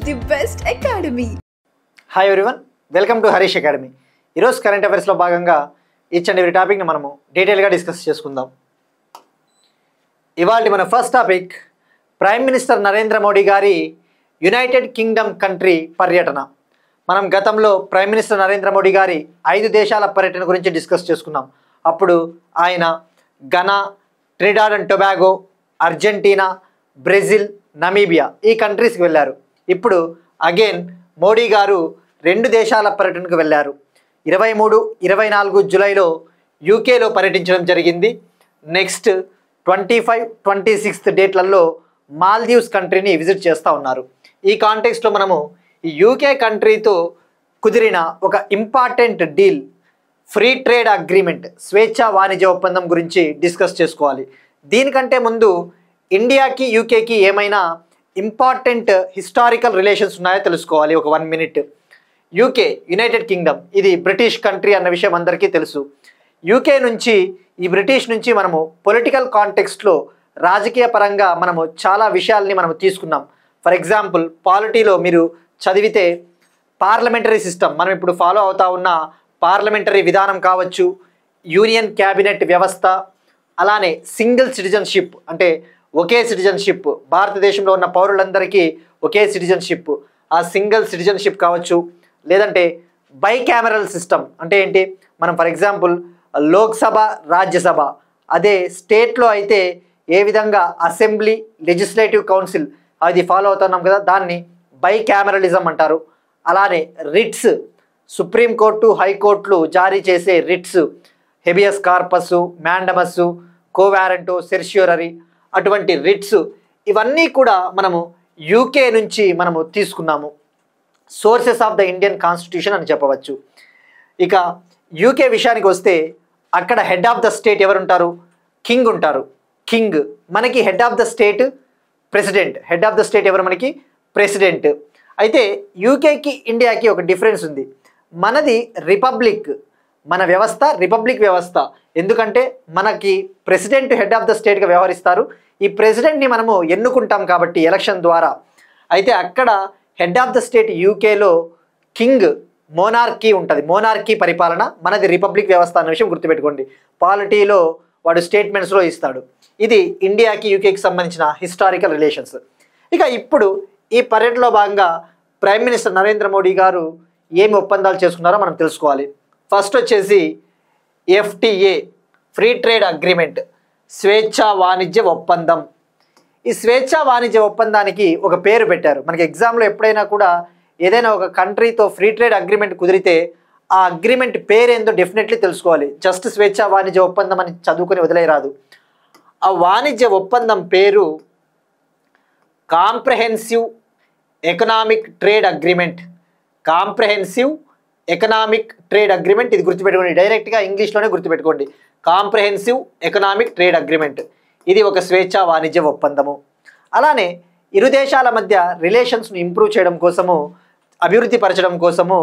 the best academy. Hi everyone, welcome to Harish academy. ఈరోజు current అఫైర్స్లో భాగంగా each and every టాపిక్ని మనము డీటెయిల్గా డిస్కస్ చేసుకుందాం. ఇవాళ మన first topic prime minister Narendra Modi గారి యునైటెడ్ కింగ్డమ్ కంట్రీ పర్యటన. మనం గతంలో ప్రైమ్ మినిస్టర్ నరేంద్ర మోడీ గారి 5 దేశాల పర్యటన గురించి డిస్కస్ చేసుకున్నాం. అప్పుడు ఆయన Ghana, Trinidad and Tobago, Argentina, Brazil, Namibia ఈ కంట్రీస్కి వెళ్ళారు. ఇప్పుడు అగైన్ మోడీ గారు 2 దేశాల పర్యటనకు వెళ్ళారు. 23, 24 జూలైలో యూకేలో పర్యటించడం జరిగింది. నెక్స్ట్ 25, 26 డేట్లలో మాల్దీవ్స్ కంట్రీని విజిట్ చేస్తూ ఉన్నారు. ఈ కాంటెక్స్ట్లో మనము ఈ యూకే కంట్రీతో కుదిరిన ఒక important deal, free trade agreement, స్వేచ్ఛా వాణిజ్య ఒప్పందం గురించి డిస్కస్ చేసుకోవాలి. దీనికంటే ముందు ఇండియాకి యూకేకి ఏమైనా ఇంపార్టెంట్ హిస్టారికల్ రిలేషన్స్ ఉన్నాయో తెలుసుకోవాలి. ఒక 1 మినిట్. యూకే, యునైటెడ్ కింగ్డమ్, ఇది బ్రిటిష్ కంట్రీ అన్న విషయం అందరికీ తెలుసు. యూకే నుంచి, ఈ బ్రిటిష్ నుంచి మనము పొలిటికల్ కాంటెక్స్ట్లో రాజకీయ పరంగా మనము చాలా విషయాల్ని మనము తీసుకున్నాం. ఫర్ ఎగ్జాంపుల్, పాలిటీలో మీరు చదివితే పార్లమెంటరీ సిస్టమ్, మనం ఇప్పుడు ఫాలో అవుతా ఉన్న పార్లమెంటరీ విధానం కావచ్చు, యూనియన్ క్యాబినెట్ వ్యవస్థ, అలానే సింగిల్ సిటిజన్షిప్ అంటే ఒకే సిటిజన్షిప్, భారతదేశంలో ఉన్న పౌరులందరికీ ఒకే సిటిజన్షిప్, ఆ సింగిల్ సిటిజన్షిప్ కావచ్చు. లేదంటే బైకామరల్ సిస్టమ్ అంటే ఏంటి, మనం ఫర్ ఎగ్జాంపుల్ లోక్సభ, రాజ్యసభ, అదే స్టేట్లో అయితే ఏ విధంగా అసెంబ్లీ, లెజిస్లేటివ్ కౌన్సిల్ అది ఫాలో అవుతున్నాం కదా, దాన్ని బైకామరలిజం అంటారు. అలానే రిట్స్, సుప్రీంకోర్టు, హైకోర్టులు జారీ చేసే writs, habeas corpus, mandamus, quo warranto, certiorari, అటువంటి రిట్స్, ఇవన్నీ కూడా మనము యూకే నుంచి మనము తీసుకున్నాము. Sources of the Indian constitution అని చెప్పవచ్చు. ఇక యూకే విషయానికి వస్తే అక్కడ హెడ్ ఆఫ్ ద స్టేట్ ఎవరు ఉంటారు? కింగ్ ఉంటారు. కింగ్. మనకి head of the state president. Head of the state ఎవరు? మనకి ప్రెసిడెంట్. అయితే యూకేకి, ఇండియాకి ఒక డిఫరెన్స్ ఉంది. మనది రిపబ్లిక్, మన వ్యవస్థ రిపబ్లిక్ వ్యవస్థ. ఎందుకంటే మనకి ప్రెసిడెంట్ హెడ్ ఆఫ్ ద స్టేట్గా వ్యవహరిస్తారు. ఈ ప్రెసిడెంట్ని మనము ఎన్నుకుంటాం కాబట్టి ఎలక్షన్ ద్వారా. అయితే అక్కడ హెడ్ ఆఫ్ ద స్టేట్ యూకేలో కింగ్, మోనార్కీ ఉంటుంది, మోనార్కీ పరిపాలన. మనది రిపబ్లిక్ వ్యవస్థ అన్న విషయం గుర్తుపెట్టుకోండి. పాలిటీలో వాడు స్టేట్మెంట్స్లో ఇస్తాడు. ఇది ఇండియాకి, యూకేకి సంబంధించిన హిస్టారికల్ రిలేషన్స్. ఇక ఇప్పుడు ఈ పర్యటనలో భాగంగా ప్రైమ్ మినిస్టర్ నరేంద్ర మోడీ గారు ఏమి ఒప్పందాలు చేసుకున్నారో మనం తెలుసుకోవాలి. ఫస్ట్ వచ్చేసి ఎఫ్టీఏ, ఫ్రీ ట్రేడ్ అగ్రిమెంట్, స్వేచ్ఛా వాణిజ్య ఒప్పందం. ఈ స్వేచ్ఛా వాణిజ్య ఒప్పందానికి ఒక పేరు పెట్టారు. మనకి ఎగ్జామ్లో ఎప్పుడైనా కూడా ఏదైనా ఒక కంట్రీతో ఫ్రీ ట్రేడ్ అగ్రిమెంట్ కుదిరితే ఆ అగ్రిమెంట్ పేరేందో డెఫినెట్లీ తెలుసుకోవాలి. జస్ట్ స్వేచ్ఛా వాణిజ్య ఒప్పందం అని చదువుకొని వదిలేయరాదు. ఆ వాణిజ్య ఒప్పందం పేరు comprehensive economic trade agreement. Comprehensive economic trade agreement, ఇది గుర్తుపెట్టుకోండి. డైరెక్ట్గా ఇంగ్లీష్లోనే గుర్తుపెట్టుకోండి. కాంప్రహెన్సివ్ ఎకనామిక్ ట్రేడ్ అగ్రిమెంట్, ఇది ఒక స్వేచ్ఛా వాణిజ్య ఒప్పందము. అలానే ఇరు దేశాల మధ్య రిలేషన్స్ను ఇంప్రూవ్ చేయడం కోసము, అభివృద్ధి పరచడం కోసము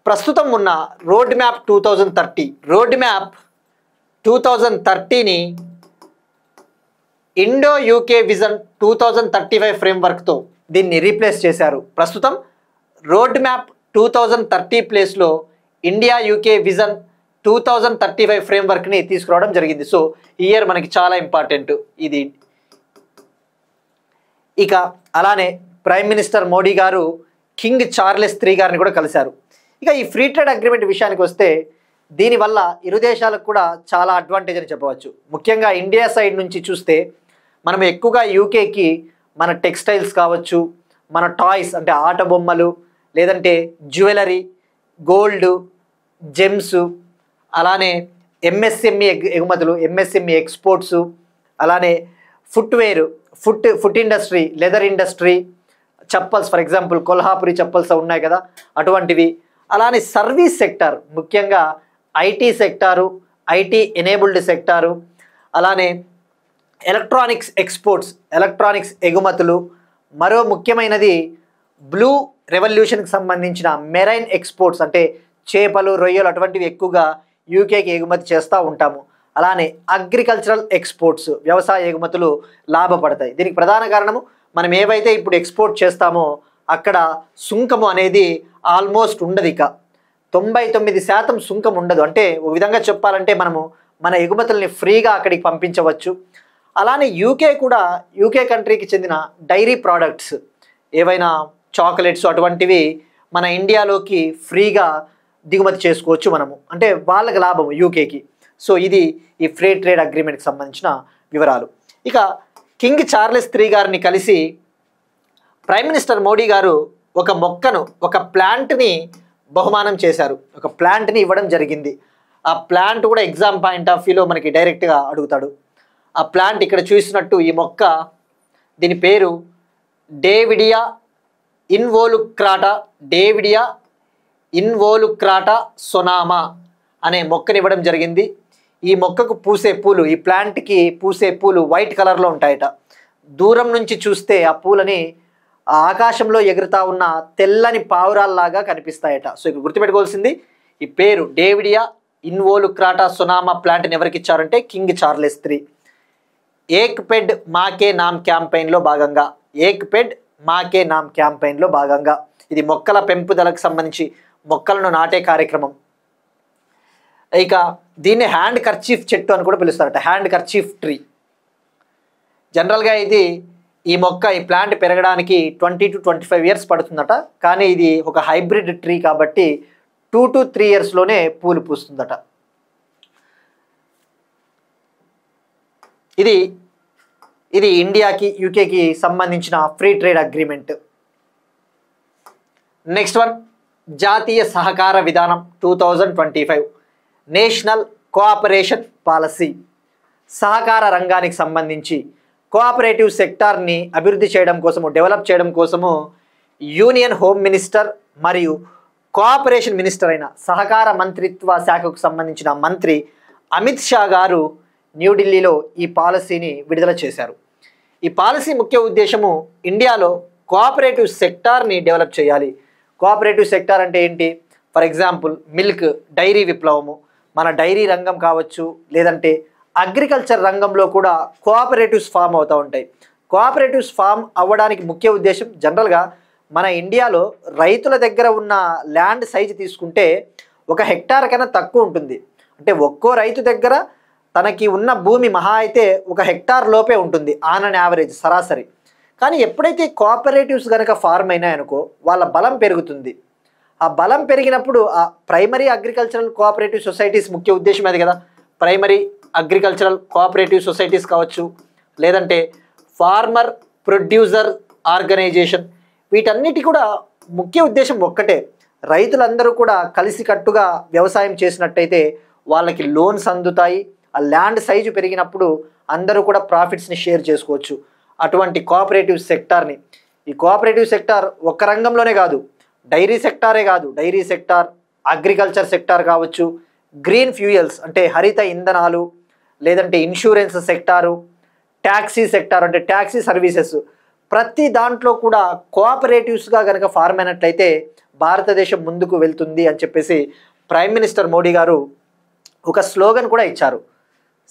ప్రస్తుతం ఉన్న రోడ్ మ్యాప్ 2030, రోడ్ మ్యాప్ 2030ని ఇండో యూకే విజన్ 2035 ఫ్రేమ్వర్క్తో దీన్ని రీప్లేస్ చేశారు. ప్రస్తుతం రోడ్ మ్యాప్ 2030 ప్లేస్లో ఇండియా యూకే విజన్ 2035 ఫ్రేమ్వర్క్ని తీసుకురావడం జరిగింది. సో ఈ ఇయర్ మనకి చాలా ఇంపార్టెంట్ ఇది. ఇక అలానే ప్రైమ్ మినిస్టర్ మోడీ గారు కింగ్ చార్లెస్ III గారిని కూడా కలిశారు. ఇక ఈ ఫ్రీ ట్రేడ్ అగ్రిమెంట్ విషయానికి వస్తే దీనివల్ల ఇరు దేశాలకు కూడా చాలా అడ్వాంటేజ్ అని చెప్పవచ్చు. ముఖ్యంగా ఇండియా సైడ్ నుంచి చూస్తే మనం ఎక్కువగా యూకేకి మన టెక్స్టైల్స్ కావచ్చు, మన టాయ్స్ అంటే ఆట బొమ్మలు, లేదంటే జ్యువెలరీ, గోల్డ్, జెమ్స్, అలానే ఎంఎస్ఎంఈ ఎగుమతులు, ఎంఎస్ఎంఈ ఎక్స్పోర్ట్స్, అలానే footwear, foot industry, leather industry, chappals, for example Kolhapuri chappals ఉన్నాయి కదా, అటువంటివి. అలానే సర్వీస్ సెక్టార్, ముఖ్యంగా IT sector, IT enabled sector, అలానే ఎలక్ట్రానిక్స్ ఎక్స్పోర్ట్స్, ఎలక్ట్రానిక్స్ ఎగుమతులు. మరో ముఖ్యమైనది బ్లూ రెవల్యూషన్కి సంబంధించిన మెరైన్ ఎక్స్పోర్ట్స్ అంటే చేపలు, రొయ్యలు అటువంటివి ఎక్కువగా యూకేకి ఎగుమతి చేస్తూ ఉంటాము. అలానే అగ్రికల్చరల్ ఎక్స్పోర్ట్స్, వ్యవసాయ ఎగుమతులు లాభపడతాయి. దీనికి ప్రధాన కారణము మనం ఏవైతే ఇప్పుడు ఎక్స్పోర్ట్ చేస్తామో అక్కడ సుంకము అనేది ఆల్మోస్ట్ ఉండదు. ఇక 99% సుంకం ఉండదు. అంటే ఒక విధంగా చెప్పాలంటే మనము మన ఎగుమతుల్ని ఫ్రీగా అక్కడికి పంపించవచ్చు. అలానే యూకే కంట్రీకి చెందిన డైరీ ప్రోడక్ట్స్ ఏవైనా చాక్లెట్స్ అటువంటివి మన ఇండియాలోకి ఫ్రీగా దిగుమతి చేసుకోవచ్చు మనము. అంటే వాళ్ళకి లాభం యూకేకి. సో ఇది ఈ ఫ్రీ ట్రేడ్ అగ్రిమెంట్కి సంబంధించిన వివరాలు. ఇక కింగ్ చార్లెస్ III గారిని కలిసి ప్రైమ్ మినిస్టర్ మోడీ గారు ఒక ప్లాంట్ని బహుమానం చేశారు. ఒక ప్లాంట్ని ఇవ్వడం జరిగింది. ఆ ప్లాంట్ కూడా ఎగ్జామ్ పాయింట్ ఆఫ్ వ్యూలో మనకి డైరెక్ట్గా అడుగుతాడు. ఆ ప్లాంట్ ఇక్కడ చూసినట్టు ఈ మొక్క, దీని పేరు డేవిడియా ఇన్వోలుక్రాటా సొనామా అనే మొక్కని ఇవ్వడం జరిగింది. ఈ మొక్కకు పూసే పూలు, ఈ ప్లాంట్కి పూసే పూలు వైట్ కలర్లో ఉంటాయట. దూరం నుంచి చూస్తే ఆ పూలని ఆకాశంలో ఎగురుతా ఉన్న తెల్లని పావురాల్లాగా కనిపిస్తాయట. సో ఇక్కడ గుర్తుపెట్టుకోవాల్సింది ఈ పేరు డేవిడియా ఇన్వోలుక్రాటా సొనామా ప్లాంట్ని ఎవరికి ఇచ్చారంటే కింగ్ చార్లెస్ III. ఏక్ పెడ్ మాకే నామ్ క్యాంపెయిన్లో భాగంగా ఇది మొక్కల పెంపుదలకు సంబంధించి మొక్కలను నాటే కార్యక్రమం. ఇక దీన్ని హ్యాండ్ కర్చీఫ్ చెట్టు అని కూడా పిలుస్తారట, హ్యాండ్ కర్చీఫ్ ట్రీ. జనరల్గా ఈ ప్లాంట్ పెరగడానికి 20 to 25 years పడుతుందట. కానీ ఇది ఒక హైబ్రిడ్ ట్రీ కాబట్టి 2 to 3 yearsలోనే పూలు పూస్తుందట. ఇది ఇండియాకి యూకేకి సంబంధించిన free trade agreement. Next one, జాతీయ సహకార విధానం 2025 నేషనల్ కోఆపరేషన్ పాలసీ. సహకార రంగానికి సంబంధించి కోఆపరేటివ్ సెక్టార్ని అభివృద్ధి చేయడం కోసము, డెవలప్ చేయడం కోసము యూనియన్ హోమ్ మినిస్టర్ మరియు కోఆపరేషన్ మినిస్టర్ అయిన సహకార మంత్రిత్వ శాఖకు సంబంధించిన మంత్రి అమిత్ షా గారు న్యూఢిల్లీలో ఈ పాలసీని విడుదల చేశారు. ఈ పాలసీ ముఖ్య ఉద్దేశము ఇండియాలో కోఆపరేటివ్ సెక్టార్ని డెవలప్ చేయాలి. కోఆపరేటివ్ సెక్టార్ అంటే ఏంటి? ఫర్ ఎగ్జాంపుల్ మిల్క్, డైరీ విప్లవము, మన డైరీ రంగం కావచ్చు, లేదంటే అగ్రికల్చర్ రంగంలో కూడా కోఆపరేటివ్స్ ఫామ్ అవుతూ ఉంటాయి. కోఆపరేటివ్స్ ఫామ్ అవ్వడానికి ముఖ్య ఉద్దేశం జనరల్గా మన ఇండియాలో రైతుల దగ్గర ఉన్న ల్యాండ్ సైజు తీసుకుంటే 1 హెక్టార్ కన్నా తక్కువ ఉంటుంది. అంటే ఒక్కో రైతు దగ్గర తనకి ఉన్న భూమి మహా అయితే 1 హెక్టార్ లోపే ఉంటుంది ఆన్ అన్ యావరేజ్ సరాసరి. కానీ ఎప్పుడైతే కోఆపరేటివ్స్ కనుక ఫార్మ్ అయినాయనుకో వాళ్ళ బలం పెరుగుతుంది. ఆ బలం పెరిగినప్పుడు ఆ ప్రైమరీ అగ్రికల్చరల్ కోఆపరేటివ్ సొసైటీస్ ముఖ్య ఉద్దేశం అది కదా. ప్రైమరీ అగ్రికల్చరల్ కోఆపరేటివ్ సొసైటీస్ కావచ్చు, లేదంటే ఫార్మర్ ప్రొడ్యూసర్ ఆర్గనైజేషన్, వీటన్నిటి కూడా ముఖ్య ఉద్దేశం ఒక్కటే. రైతులందరూ కూడా కలిసికట్టుగా వ్యవసాయం చేసినట్టయితే వాళ్ళకి లోన్స్ అందుతాయి. ఆ ల్యాండ్ సైజు పెరిగినప్పుడు అందరూ కూడా ప్రాఫిట్స్ని షేర్ చేసుకోవచ్చు. అటువంటి కోఆపరేటివ్ సెక్టార్ని, ఈ కోఆపరేటివ్ సెక్టార్ ఒక్క రంగంలోనే కాదు, డైరీ సెక్టారే కాదు, డైరీ సెక్టార్, అగ్రికల్చర్ సెక్టార్ కావచ్చు, గ్రీన్ ఫ్యూయల్స్ అంటే హరిత ఇంధనాలు, లేదంటే ఇన్సూరెన్స్ సెక్టారు, ట్యాక్సీ సెక్టార్ అంటే ట్యాక్సీ సర్వీసెస్, ప్రతి దాంట్లో కూడా కోఆపరేటివ్స్గా కనుక ఫార్మ్ అయినట్లయితే భారతదేశం ముందుకు వెళ్తుంది అని చెప్పేసి ప్రైమ్ మినిస్టర్ మోడీ గారు ఒక స్లోగన్ కూడా ఇచ్చారు,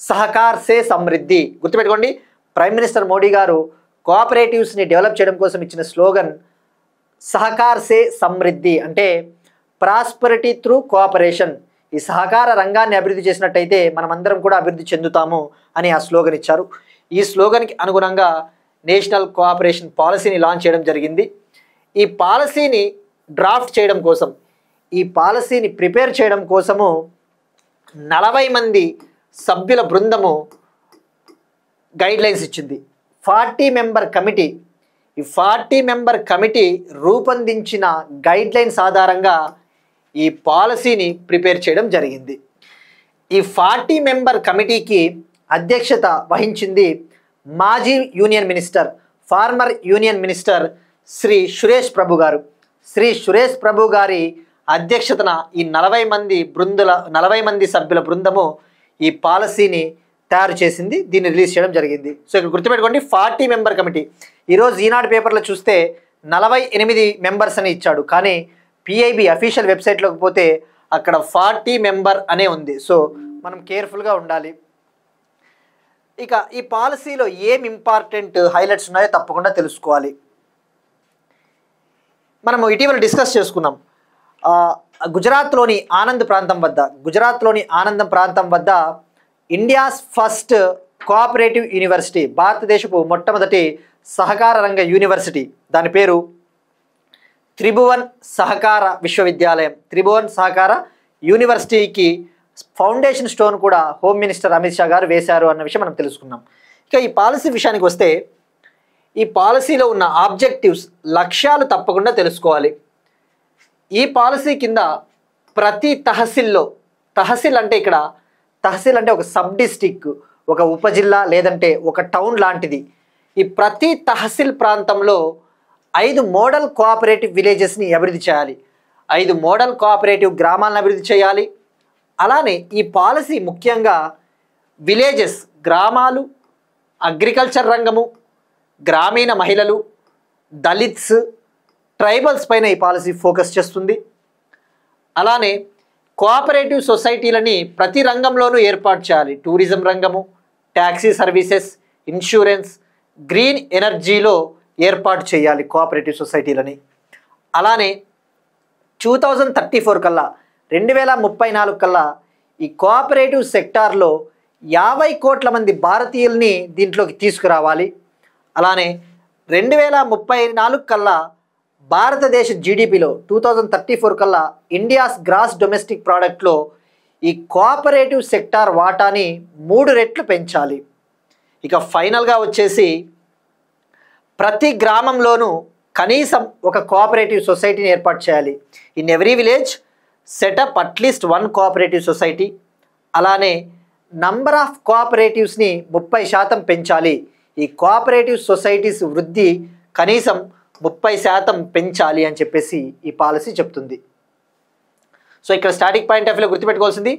సహకార్ సే సమృద్ధి. గుర్తుపెట్టుకోండి, ప్రైమ్ మినిస్టర్ మోడీ గారు కోఆపరేటివ్స్ని డెవలప్ చేయడం కోసం ఇచ్చిన స్లోగన్ సహకార్ సే సమృద్ధి, అంటే ప్రాస్పరిటీ త్రూ కోఆపరేషన్. ఈ సహకార రంగాన్ని అభివృద్ధి చేసినట్టయితే మనమందరం కూడా అభివృద్ధి చెందుతాము అని ఆ స్లోగన్ ఇచ్చారు. ఈ స్లోగన్కి అనుగుణంగా నేషనల్ కోఆపరేషన్ పాలసీని లాంచ్ చేయడం జరిగింది. ఈ పాలసీని డ్రాఫ్ట్ చేయడం కోసం, ఈ పాలసీని ప్రిపేర్ చేయడం కోసము 40 మంది సభ్యుల బృందము గైడ్లైన్స్ ఇచ్చింది. 40 మెంబర్ కమిటీ, ఈ 40 మెంబర్ కమిటీ రూపొందించిన గైడ్లైన్స్ ఆధారంగా ఈ పాలసీని ప్రిపేర్ చేయడం జరిగింది. ఈ 40 మెంబర్ కమిటీకి అధ్యక్షత వహించింది మాజీ union minister, former union minister Shri Suresh Prabhu గారు. శ్రీ సురేష్ ప్రభు గారి అధ్యక్షతన ఈ 40 మంది సభ్యుల బృందము ఈ పాలసీని తయారు చేసింది, దీన్ని రిలీజ్ చేయడం జరిగింది. సో ఇక్కడ గుర్తుపెట్టుకోండి, 40 మెంబర్ కమిటీ. ఈరోజు ఈనాడు పేపర్లో చూస్తే 48 మెంబర్స్ అని ఇచ్చాడు, కానీ పిఐబి అఫీషియల్ వెబ్సైట్లోకి పోతే అక్కడ 40 మెంబర్ అనే ఉంది. సో మనం కేర్ఫుల్గా ఉండాలి. ఇక ఈ పాలసీలో ఏం ఇంపార్టెంట్ హైలైట్స్ ఉన్నాయో తప్పకుండా తెలుసుకోవాలి. మనము ఇటీవల డిస్కస్ చేసుకున్నాం. గుజరాత్లోని ఆనంద్ ప్రాంతం వద్ద ఇండియాస్ ఫస్ట్ కోఆపరేటివ్ యూనివర్సిటీ, భారతదేశపు మొట్టమొదటి సహకార రంగ యూనివర్సిటీ, దాని పేరు త్రిభువన్ సహకార విశ్వవిద్యాలయం, త్రిభువన్ సహకార యూనివర్సిటీకి ఫౌండేషన్ స్టోన్ కూడా హోమ్ మినిస్టర్ అమిత్ షా గారు వేశారు అన్న విషయం మనం తెలుసుకున్నాం. ఇక ఈ పాలసీ విషయానికి వస్తే, ఈ పాలసీలో ఉన్న ఆబ్జెక్టివ్స్, లక్ష్యాలు తప్పకుండా తెలుసుకోవాలి. ఈ పాలసీ కింద ప్రతి తహసీల్ అంటే ఇక్కడ తహసీల్ అంటే ఒక సబ్ డిస్టిక్, ఒక ఉపజిల్లా లేదంటే ఒక టౌన్ లాంటిది. ఈ ప్రతి తహసీల్ ప్రాంతంలో 5 మోడల్ కోఆపరేటివ్ విలేజెస్ని అభివృద్ధి చేయాలి, 5 మోడల్ కోఆపరేటివ్ గ్రామాలను అభివృద్ధి చేయాలి. అలానే ఈ పాలసీ ముఖ్యంగా విలేజెస్, గ్రామాలు, అగ్రికల్చర్ రంగము, గ్రామీణ మహిళలు, దళిత్స్, ట్రైబల్స్ పైన ఈ పాలసీ ఫోకస్ చేస్తుంది. అలానే కోఆపరేటివ్ సొసైటీలని ప్రతి రంగంలోనూ ఏర్పాటు చేయాలి. టూరిజం రంగము, ట్యాక్సీ సర్వీసెస్, ఇన్సూరెన్స్, గ్రీన్ ఎనర్జీలో ఏర్పాటు చేయాలి కోఆపరేటివ్ సొసైటీలని. అలానే 2034 కల్లా 2034 కల్లా ఈ కోఆపరేటివ్ సెక్టార్లో 50 కోట్ల మంది భారతీయుల్ని దీంట్లోకి తీసుకురావాలి. అలానే 2034 కల్లా భారతదేశ జీడిపిలో 2034 కల్లా ఇండియాస్ గ్రాస్ డొమెస్టిక్ ప్రోడక్ట్లో ఈ కోఆపరేటివ్ సెక్టార్ వాటాని 3 రెట్లు పెంచాలి. ఇక ఫైనల్గా వచ్చేసి ప్రతి గ్రామంలోనూ కనీసం ఒక కోఆపరేటివ్ సొసైటీని ఏర్పాటు చేయాలి. In every village setup at least 1 cooperative society. అలానే నంబర్ ఆఫ్ కోఆపరేటివ్స్ని 30% పెంచాలి. ఈ కోఆపరేటివ్ సొసైటీస్ వృద్ధి కనీసం 30% పెంచాలి అని చెప్పేసి ఈ పాలసీ చెప్తుంది. సో ఇక్కడ స్టాటిక్ పాయింట్ ఆఫ్ వ్యూలో గుర్తుపెట్టుకోవాల్సింది,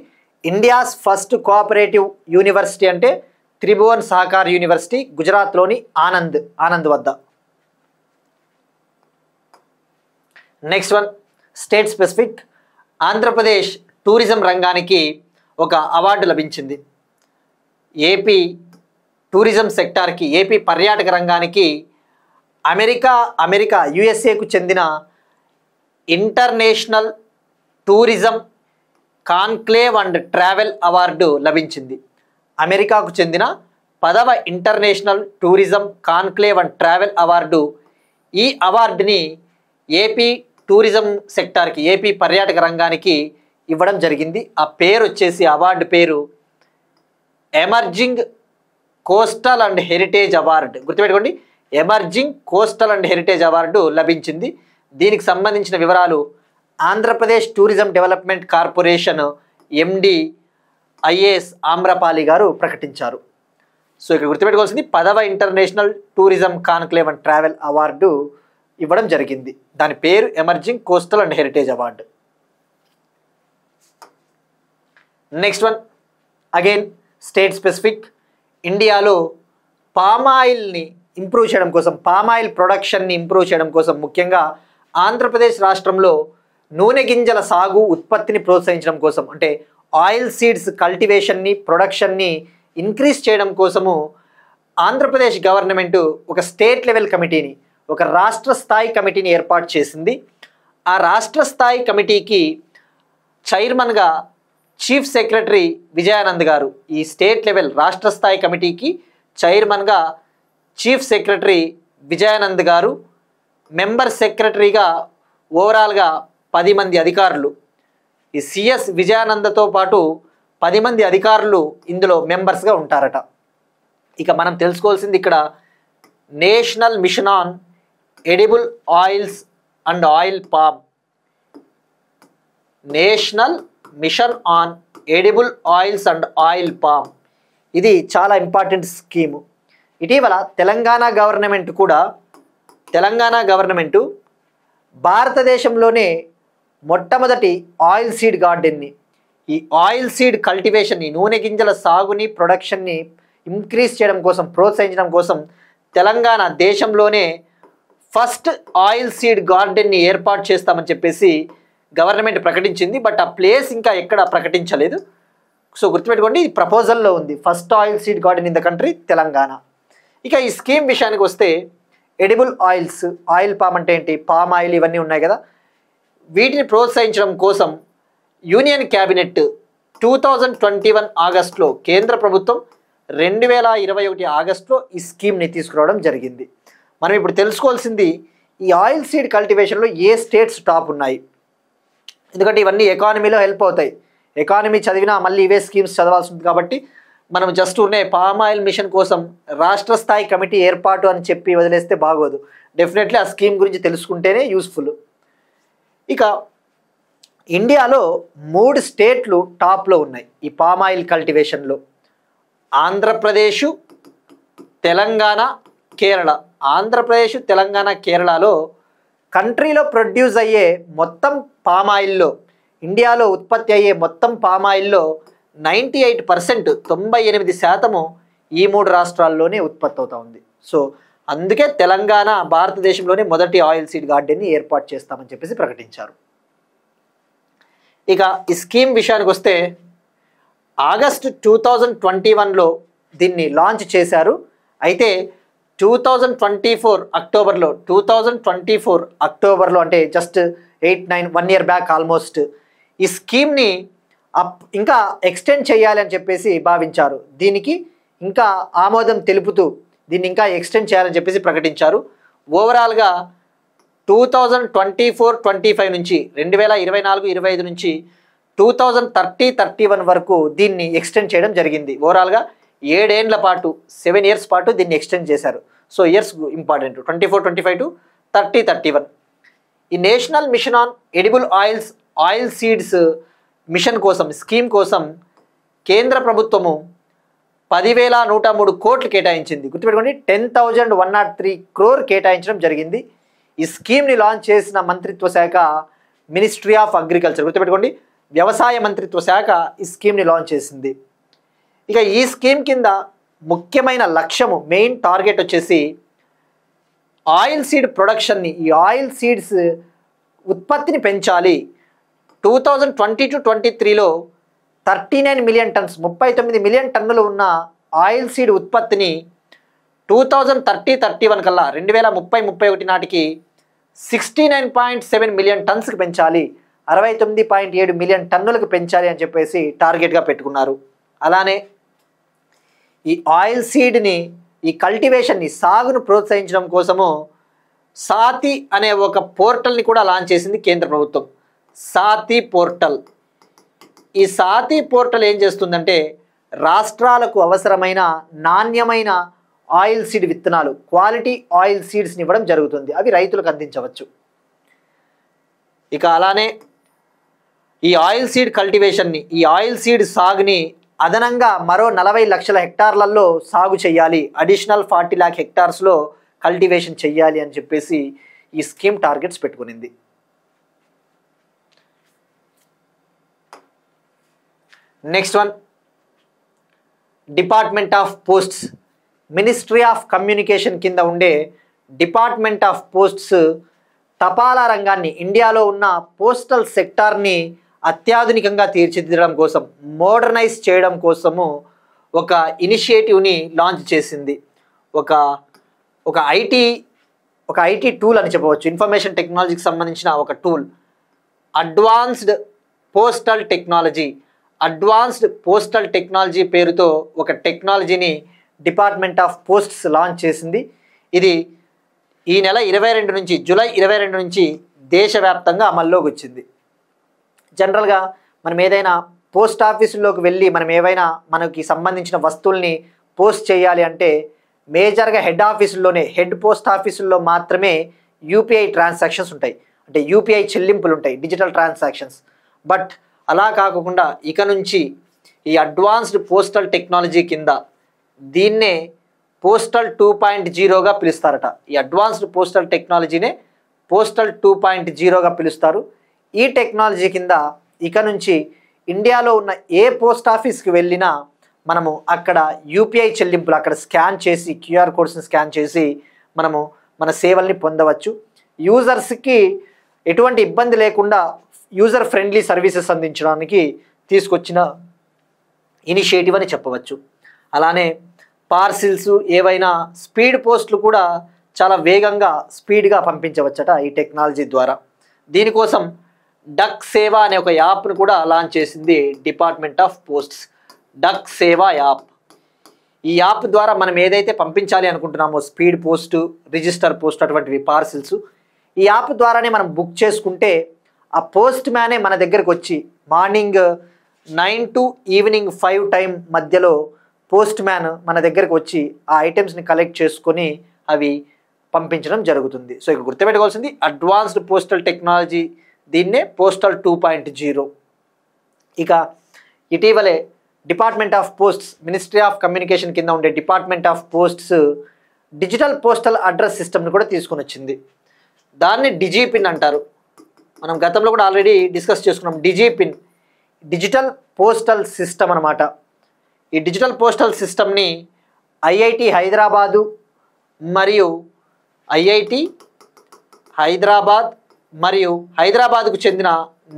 ఇండియాస్ ఫస్ట్ కోఆపరేటివ్ యూనివర్సిటీ అంటే త్రిభువన్ సహకార్ యూనివర్సిటీ, గుజరాత్లోని ఆనంద్ వద్ద. Next one state specific. Andhra Pradesh tourism రంగానికి ఒక అవార్డు లభించింది. ఏపీ టూరిజం సెక్టార్కి, ఏపీ పర్యాటక రంగానికి అమెరికా యుఎస్ఏకు చెందిన international tourism conclave and travel award లభించింది. అమెరికాకు చెందిన 10వ international tourism conclave and travel award. ఈ అవార్డుని ఏపీ టూరిజం సెక్టార్కి, ఏపీ పర్యాటక రంగానికి ఇవ్వడం జరిగింది. ఆ పేరు వచ్చేసి, అవార్డు పేరు emerging coastal and heritage award. గుర్తుపెట్టుకోండి, emerging coastal and heritage award లభించింది. దీనికి సంబంధించిన వివరాలు Andhra Pradesh tourism development corporation MD IAS Amrapali గారు ప్రకటించారు. సో ఇక్కడ గుర్తుపెట్టుకోవాల్సింది, 10వ international tourism conclave and travel award ఇవ్వడం జరిగింది. దాని పేరు emerging coastal and heritage award. Next one again state specific. ఇండియాలో పామాయిల్ని ఇంప్రూవ్ చేయడం కోసం, పామాయిల్ ప్రొడక్షన్ని ఇంప్రూవ్ చేయడం కోసం, ముఖ్యంగా ఆంధ్రప్రదేశ్ రాష్ట్రంలో నూనె గింజల సాగు ఉత్పత్తిని ప్రోత్సహించడం కోసం, అంటే ఆయిల్ సీడ్స్ కల్టివేషన్ని, ప్రొడక్షన్ని ఇంక్రీజ్ చేయడం కోసము ఆంధ్రప్రదేశ్ గవర్నమెంట్ ఒక స్టేట్ లెవెల్ కమిటీని, ఒక రాష్ట్ర స్థాయి కమిటీని ఏర్పాటు చేసింది. ఆ రాష్ట్ర స్థాయి కమిటీకి చైర్మన్గా చీఫ్ సెక్రటరీ విజయానంద్ గారు, ఈ స్టేట్ లెవెల్ రాష్ట్ర స్థాయి కమిటీకి చైర్మన్గా చీఫ్ సెక్రటరీ విజయానంద్ గారు, మెంబర్ సెక్రటరీగా ఓవరాల్గా 10 మంది అధికారులు. ఈ సిఎస్ విజయానందతో పాటు 10 మంది అధికారులు ఇందులో మెంబర్స్గా ఉంటారట. ఇక మనం తెలుసుకోవాల్సింది ఇక్కడ national mission on edible oils and oil palm, national mission on edible oils and oil palm. ఇది చాలా ఇంపార్టెంట్ స్కీము. ఇటీవల తెలంగాణ గవర్నమెంటు భారతదేశంలోనే మొట్టమొదటి ఆయిల్ సీడ్ గార్డెన్ని, ఈ ఆయిల్ సీడ్ కల్టివేషన్ని, నూనె గింజల సాగుని, ప్రొడక్షన్ని ఇంక్రీజ్ చేయడం కోసం, ప్రోత్సహించడం కోసం తెలంగాణ దేశంలోనే ఫస్ట్ ఆయిల్ సీడ్ గార్డెన్ని ఏర్పాటు చేస్తామని చెప్పేసి గవర్నమెంట్ ప్రకటించింది. బట్ ఆ ప్లేస్ ఇంకా ఎక్కడ ప్రకటించలేదు. సో గుర్తుపెట్టుకోండి, ఇది ప్రపోజల్లో ఉంది, first oil seed garden in the country Telangana. ఇక ఈ స్కీమ్ విషయానికి వస్తే, ఎడిబుల్ ఆయిల్స్, ఆయిల్ పామ్ అంటే ఏంటి, పామ్ ఆయిల్ ఇవన్నీ ఉన్నాయి కదా, వీటిని ప్రోత్సహించడం కోసం యూనియన్ క్యాబినెట్ 2021 ఆగస్టులో, కేంద్ర ప్రభుత్వం 2021 ఆగస్టులో ఈ స్కీమ్ని తీసుకురావడం జరిగింది. మనం ఇప్పుడు తెలుసుకోవాల్సింది ఈ ఆయిల్ సీడ్ కల్టివేషన్లో ఏ స్టేట్స్ టాప్ ఉన్నాయి, ఎందుకంటే ఇవన్నీ ఎకానమీలో హెల్ప్ అవుతాయి. ఎకానమీ చదివినా మళ్ళీ ఇవే స్కీమ్స్ చదవాల్సి ఉంది కాబట్టి మనం జస్ట్ ఉన్న పామ్ ఆయిల్ మిషన్ కోసం రాష్ట్ర స్థాయి కమిటీ ఏర్పాటు అని చెప్పి వదిలేస్తే బాగోదు. డెఫినెట్లీ ఆ స్కీమ్ గురించి తెలుసుకుంటేనే యూస్ఫుల్. ఇక ఇండియాలో 3 స్టేట్లు టాప్లో ఉన్నాయి ఈ పామ్ ఆయిల్ కల్టివేషన్లో. ఆంధ్రప్రదేశ్, తెలంగాణ, కేరళ. ఆంధ్రప్రదేశ్, తెలంగాణ, కేరళలో కంట్రీలో ప్రొడ్యూస్ అయ్యే మొత్తం పామ్ ఆయిల్లో, ఇండియాలో ఉత్పత్తి అయ్యే మొత్తం పామ్ ఆయిల్లో 98%, 98% ఈ 3 రాష్ట్రాల్లోనే ఉత్పత్తి అవుతూ ఉంది. సో అందుకే తెలంగాణ భారతదేశంలోనే మొదటి ఆయిల్ సీడ్ గార్డెన్ని ఏర్పాటు చేస్తామని చెప్పేసి ప్రకటించారు. ఇక ఈ స్కీమ్ విషయానికి వస్తే ఆగస్టు 2021లో దీన్ని లాంచ్ చేశారు. అయితే 2024 అక్టోబర్లో అంటే జస్ట్ 1 year బ్యాక్ ఆల్మోస్ట్ ఈ స్కీమ్ని ఇంకా ఎక్స్టెండ్ చేయాలి అని చెప్పేసి భావించారు. దీనికి ఇంకా ఆమోదం తెలుపుతూ దీన్ని ఇంకా ఎక్స్టెండ్ చేయాలని చెప్పేసి ప్రకటించారు. ఓవరాల్గా 2024-25 నుంచి 2024-25 నుంచి 2030-31 వరకు దీన్ని ఎక్స్టెండ్ చేయడం జరిగింది. ఓవరాల్గా 7 ఏళ్ల పాటు, 7 years పాటు దీన్ని ఎక్స్టెండ్ చేశారు. So years important, 24-25 to 30-31. ఈ national mission on edible oils, oil seeds mission కోసం, స్కీమ్ కోసం కేంద్ర ప్రభుత్వము 10,103 కోట్లు కేటాయించింది. గుర్తుపెట్టుకోండి, 10,103 crore కేటాయించడం జరిగింది. ఈ స్కీమ్ని లాంచ్ చేసిన మంత్రిత్వ శాఖ మినిస్ట్రీ ఆఫ్ అగ్రికల్చర్. గుర్తుపెట్టుకోండి, వ్యవసాయ మంత్రిత్వ శాఖ ఈ స్కీమ్ని లాంచ్ చేసింది. ఇక ఈ స్కీమ్ కింద ముఖ్యమైన లక్ష్యము, మెయిన్ టార్గెట్ వచ్చేసి ఆయిల్ సీడ్ ప్రొడక్షన్ని, ఈ ఆయిల్ సీడ్స్ ఉత్పత్తిని పెంచాలి. 2020-23లో 39 million tons, 39 million టన్నులు ఉన్న ఆయిల్ సీడ్ ఉత్పత్తిని 2030-31 కల్లా 2030-31 నాటికి 69.7 million టన్స్కి పెంచాలి, 69.7 million టన్నులకు పెంచాలి అని చెప్పేసి టార్గెట్గా పెట్టుకున్నారు. అలానే ఈ ఆయిల్ సీడ్ని, ఈ కల్టివేషన్ని, సాగును ప్రోత్సహించడం కోసము సాతి అనే ఒక పోర్టల్ని కూడా లాంచ్ చేసింది కేంద్ర ప్రభుత్వం. సాతి పోర్టల్. ఈ సాతి పోర్టల్ ఏం చేస్తుందంటే రాష్ట్రాలకు అవసరమైన నాణ్యమైన ఆయిల్ సీడ్ విత్తనాలు, క్వాలిటీ ఆయిల్ సీడ్స్ని ఇవ్వడం జరుగుతుంది. అవి రైతులకు అందించవచ్చు. ఇక అలానే ఈ ఆయిల్ సీడ్ కల్టివేషన్ని, ఈ ఆయిల్ సీడ్ సాగుని అదనంగా మరో 40 లక్షల హెక్టార్లలో సాగు చేయాలి, అడిషనల్ 40 lakh హెక్టార్స్లో కల్టివేషన్ చెయ్యాలి అని చెప్పేసి ఈ స్కీమ్ టార్గెట్స్ పెట్టుకునింది. Next one, department of posts. Ministry of communication కింద ఉండే డిపార్ట్మెంట్ ఆఫ్ పోస్ట్స్ తపాలా రంగాన్ని, ఇండియాలో ఉన్న పోస్టల్ సెక్టార్ని అత్యాధునికంగా తీర్చిదిద్దడం కోసం, మోడర్నైజ్ చేయడం కోసము ఒక ఇనిషియేటివ్ని లాంచ్ చేసింది. ఒక ఐటీ టూల్ అని చెప్పవచ్చు, ఇన్ఫర్మేషన్ టెక్నాలజీకి సంబంధించిన ఒక టూల్. అడ్వాన్స్డ్ పోస్టల్ టెక్నాలజీ పేరుతో ఒక టెక్నాలజీని డిపార్ట్మెంట్ ఆఫ్ పోస్ట్స్ లాంచ్ చేసింది. ఇది ఈ నెల 22 నుంచి, జూలై 22 నుంచి దేశవ్యాప్తంగా అమల్లోకి వచ్చింది. జనరల్గా మనం ఏదైనా పోస్ట్ ఆఫీసుల్లోకి వెళ్ళి మనం ఏవైనా మనకి సంబంధించిన వస్తువుల్ని పోస్ట్ చేయాలి అంటే మేజర్గా హెడ్ పోస్ట్ ఆఫీసుల్లో మాత్రమే యూపీఐ ట్రాన్సాక్షన్స్ ఉంటాయి, అంటే యూపీఐ చెల్లింపులు ఉంటాయి, డిజిటల్ ట్రాన్సాక్షన్స్. బట్ అలా కాకుండా ఇక నుంచి ఈ అడ్వాన్స్డ్ పోస్టల్ టెక్నాలజీ కింద దీన్నే పోస్టల్ 2.0గా పిలుస్తారట. ఈ అడ్వాన్స్డ్ పోస్టల్ టెక్నాలజీనే పోస్టల్ 2.0గా పిలుస్తారు. ఈ టెక్నాలజీ కింద ఇక నుంచి ఇండియాలో ఉన్న ఏ పోస్ట్ ఆఫీస్కి వెళ్ళినా మనము అక్కడ యూపీఐ చెల్లింపులు అక్కడ స్కాన్ చేసి, క్యూఆర్ కోడ్స్ని స్కాన్ చేసి మనము మన సేవల్ని పొందవచ్చు. యూజర్స్కి ఎటువంటి ఇబ్బంది లేకుండా యూజర్ ఫ్రెండ్లీ సర్వీసెస్ అందించడానికి తీసుకొచ్చిన ఇనిషియేటివ్ అని చెప్పవచ్చు. అలానే పార్సిల్స్, ఏవైనా స్పీడ్ పోస్టులు కూడా చాలా వేగంగా స్పీడ్గా పంపించవచ్చట ఈ టెక్నాలజీ ద్వారా. దీనికోసం డక్ సేవా అనే ఒక యాప్ను కూడా లాంచ్ చేసింది డిపార్ట్మెంట్ ఆఫ్ పోస్ట్స్. డక్ సేవా యాప్. ఈ యాప్ ద్వారా మనం ఏదైతే పంపించాలి అనుకుంటున్నామో స్పీడ్ పోస్ట్, రిజిస్టర్ పోస్ట్ అటువంటివి పార్సిల్స్, ఈ యాప్ ద్వారానే మనం బుక్ చేసుకుంటే ఆ పోస్ట్ మ్యానే మన దగ్గరకు వచ్చి మార్నింగ్ 9 to ఈవినింగ్ 5 టైం మధ్యలో పోస్ట్ మ్యాన్ మన దగ్గరకు వచ్చి ఆ ఐటమ్స్ని కలెక్ట్ చేసుకొని అవి పంపించడం జరుగుతుంది. సో ఇక గుర్తుపెట్టుకోవాల్సింది అడ్వాన్స్డ్ పోస్టల్ టెక్నాలజీ, దీన్నే పోస్టల్ 2.0. ఇక ఇటీవలే department of posts, ministry of communication కింద ఉండే department of posts digital postal address సిస్టమ్ని కూడా తీసుకొని వచ్చింది. దాన్ని డిజిపిన్ అంటారు. మనం గతంలో కూడా ఆల్రెడీ డిస్కస్ చేసుకున్నాం. డిజిపిన్ డిజిటల్ పోస్టల్ సిస్టమ్ అనమాట. ఈ డిజిటల్ పోస్టల్ సిస్టమ్ని ఐఐటి హైదరాబాదు మరియు హైదరాబాద్కు చెందిన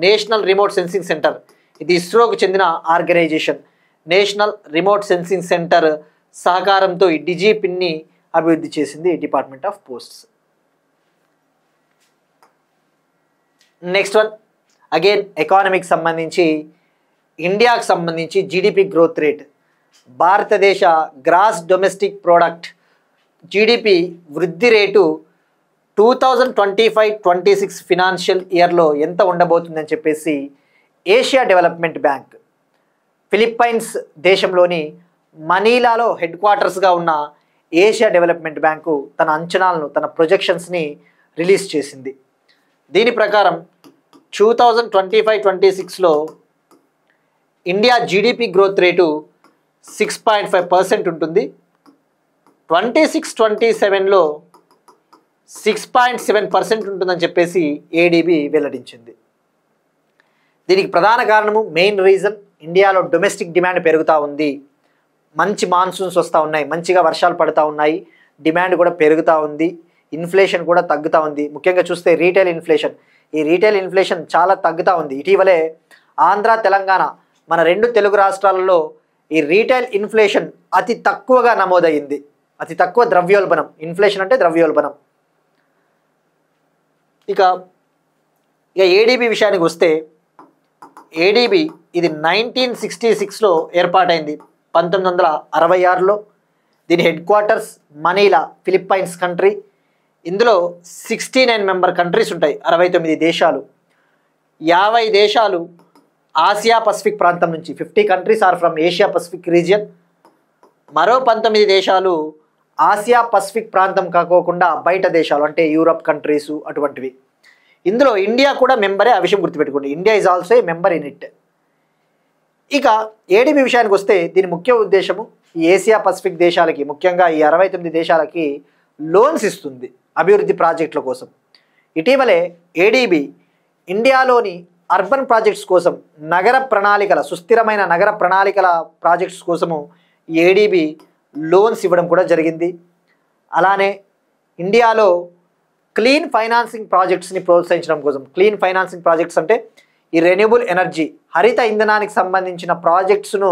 నేషనల్ రిమోట్ సెన్సింగ్ సెంటర్, ఇది ఇస్రోకు చెందిన organisation, national remote sensing centre సహకారంతో ఈ డిజిపిన్ని అభివృద్ధి చేసింది department of posts. Next one again ఎకానమీకి సంబంధించి, ఇండియాకు సంబంధించి జీడిపి గ్రోత్ రేట్, భారతదేశ గ్రాస్ డొమెస్టిక్ ప్రోడక్ట్ జీడిపి వృద్ధి రేటు 2025-26 ఫినాన్షియల్ ఇయర్లో ఎంత ఉండబోతుందని చెప్పేసి ఏషియా డెవలప్మెంట్ బ్యాంక్, ఫిలిప్పైన్స్ దేశంలోని మనీలాలో హెడ్ క్వార్టర్స్గా ఉన్న ఏషియా డెవలప్మెంట్ బ్యాంకు తన అంచనాలను, తన ప్రొజెక్షన్స్ని రిలీజ్ చేసింది. దీని ప్రకారం 2025-26లో ఇండియా జీడిపి గ్రోత్ రేటు 6.5% ఉంటుంది. 26-27లో 6.7% ఉంటుందని చెప్పేసి ఏడీబీ వెల్లడించింది. దీనికి ప్రధాన కారణము, మెయిన్ రీజన్, ఇండియాలో డొమెస్టిక్ డిమాండ్ పెరుగుతూ ఉంది. మంచి మాన్సూన్స్ వస్తూ ఉన్నాయి, మంచిగా వర్షాలు పడుతూ ఉన్నాయి, డిమాండ్ కూడా పెరుగుతూ ఉంది, ఇన్ఫ్లేషన్ కూడా తగ్గుతూ ఉంది. ముఖ్యంగా చూస్తే రీటైల్ ఇన్ఫ్లేషన్, ఈ రీటైల్ ఇన్ఫ్లేషన్ చాలా తగ్గుతూ ఉంది. ఇటీవలే ఆంధ్ర, తెలంగాణ మన 2 తెలుగు రాష్ట్రాలలో ఈ రీటైల్ ఇన్ఫ్లేషన్ అతి తక్కువగా నమోదయ్యింది. అతి తక్కువ ద్రవ్యోల్బణం, ఇన్ఫ్లేషన్ అంటే ద్రవ్యోల్బణం. ఇక ఏడీబీ విషయానికి వస్తే, ఏడీబీ ఇది 1966లో ఏర్పాటైంది, 1966లో. దీని head quarters Manila, Philippines country. ఇందులో 69 మెంబర్ కంట్రీస్ ఉంటాయి, 69 దేశాలు. 50 దేశాలు ఆసియా పసిఫిక్ ప్రాంతం నుంచి, 50 countries are from Asia Pacific region. మరో 19 దేశాలు ఆసియా పసిఫిక్ ప్రాంతం కాకోకుండా బయట దేశాలు, అంటే యూరప్ కంట్రీసు అటువంటివి. ఇందులో ఇండియా కూడా మెంబరే, ఆ విషయం గుర్తుపెట్టుకోండి. India is also a member in it. ఇక ఏడీబీ విషయానికి వస్తే దీని ముఖ్య ఉద్దేశము ఈ ఏసియా పసిఫిక్ దేశాలకి, ముఖ్యంగా ఈ 69 దేశాలకి లోన్స్ ఇస్తుంది అభివృద్ధి ప్రాజెక్టుల కోసం. ఇటీవలే ఏడీబీ ఇండియాలోని అర్బన్ ప్రాజెక్ట్స్ కోసం, నగర ప్రణాళికల, సుస్థిరమైన నగర ప్రణాళికల ప్రాజెక్ట్స్ కోసము ఏడీబీ లోన్స్ ఇవ్వడం కూడా జరిగింది. అలానే ఇండియాలో క్లీన్ ఫైనాన్సింగ్ ప్రాజెక్ట్స్ని ప్రోత్సహించడం కోసం, క్లీన్ ఫైనాన్సింగ్ ప్రాజెక్ట్స్ అంటే ఈ రెన్యూబుల్ ఎనర్జీ, హరిత ఇంధనానికి సంబంధించిన ప్రాజెక్ట్స్ను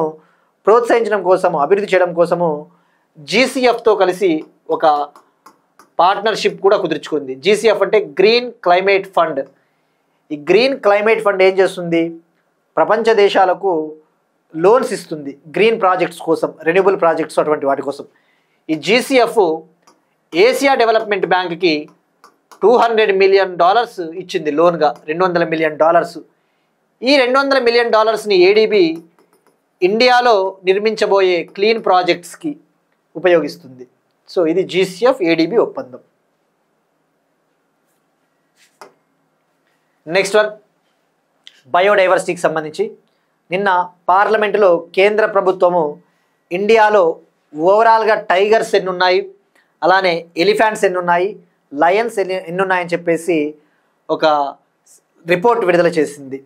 ప్రోత్సహించడం కోసము, అభివృద్ధి చేయడం కోసము జీసీఎఫ్తో కలిసి ఒక పార్ట్నర్షిప్ కూడా కుదుర్చుకుంది. జీసీఎఫ్ అంటే గ్రీన్ క్లైమేట్ ఫండ్. ఈ గ్రీన్ క్లైమేట్ ఫండ్ ఏం చేస్తుంది, ప్రపంచ దేశాలకు లోన్స్ ఇస్తుంది గ్రీన్ ప్రాజెక్ట్స్ కోసం, రెన్యూబుల్ ప్రాజెక్ట్స్ అటువంటి వాటి కోసం. ఈ జీసీఎఫ్ ఏషియా డెవలప్మెంట్ బ్యాంక్కి $200 మిలియన్ ఇచ్చింది లోన్గా, $200 మిలియన్. ఈ $200 మిలియన్ ఏడీబీ ఇండియాలో నిర్మించబోయే క్లీన్ ప్రాజెక్ట్స్కి ఉపయోగిస్తుంది. సో ఇది జీసీఎఫ్ ఏడీబీ ఒప్పందం. నెక్స్ట్ వన్ బయోడైవర్సిటీకి సంబంధించి, నిన్న పార్లమెంటులో కేంద్ర ప్రభుత్వము ఇండియాలో ఓవరాల్గా టైగర్స్ ఎన్ని ఉన్నాయి, అలానే ఎలిఫెంట్స్ ఎన్ని ఉన్నాయి, లయన్స్ ఎన్ని ఉన్నాయని చెప్పేసి ఒక రిపోర్ట్ విడుదల చేసింది.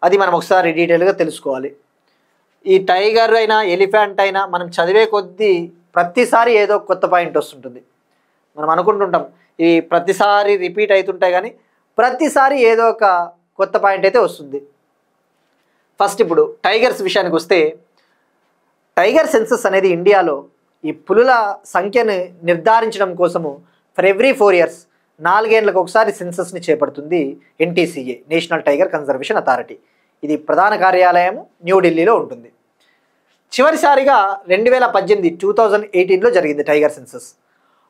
అది మనం ఒకసారి డీటెయిల్గా తెలుసుకోవాలి. ఈ టైగర్ అయినా ఎలిఫెంట్ అయినా మనం చదివే కొద్దీ ప్రతిసారి ఏదో కొత్త పాయింట్ వస్తుంటుంది. మనం అనుకుంటుంటాం ఇవి ప్రతిసారి రిపీట్ అవుతుంటాయి, కానీ ప్రతిసారి ఏదో ఒక కొత్త పాయింట్ అయితే వస్తుంది. ఫస్ట్ ఇప్పుడు టైగర్స్ విషయానికి వస్తే, టైగర్ సెన్సస్ అనేది ఇండియాలో ఈ పులుల సంఖ్యను నిర్ధారించడం కోసము ఫర్ ఎవ్రీ 4 years 4 ఏళ్లకు ఒకసారి సెన్సస్ని చేపడుతుంది NTCA, national tiger conservation authority. ఇది ప్రధాన కార్యాలయం న్యూఢిల్లీలో ఉంటుంది. చివరిసారిగా 2018లో జరిగింది టైగర్ సెన్సస్.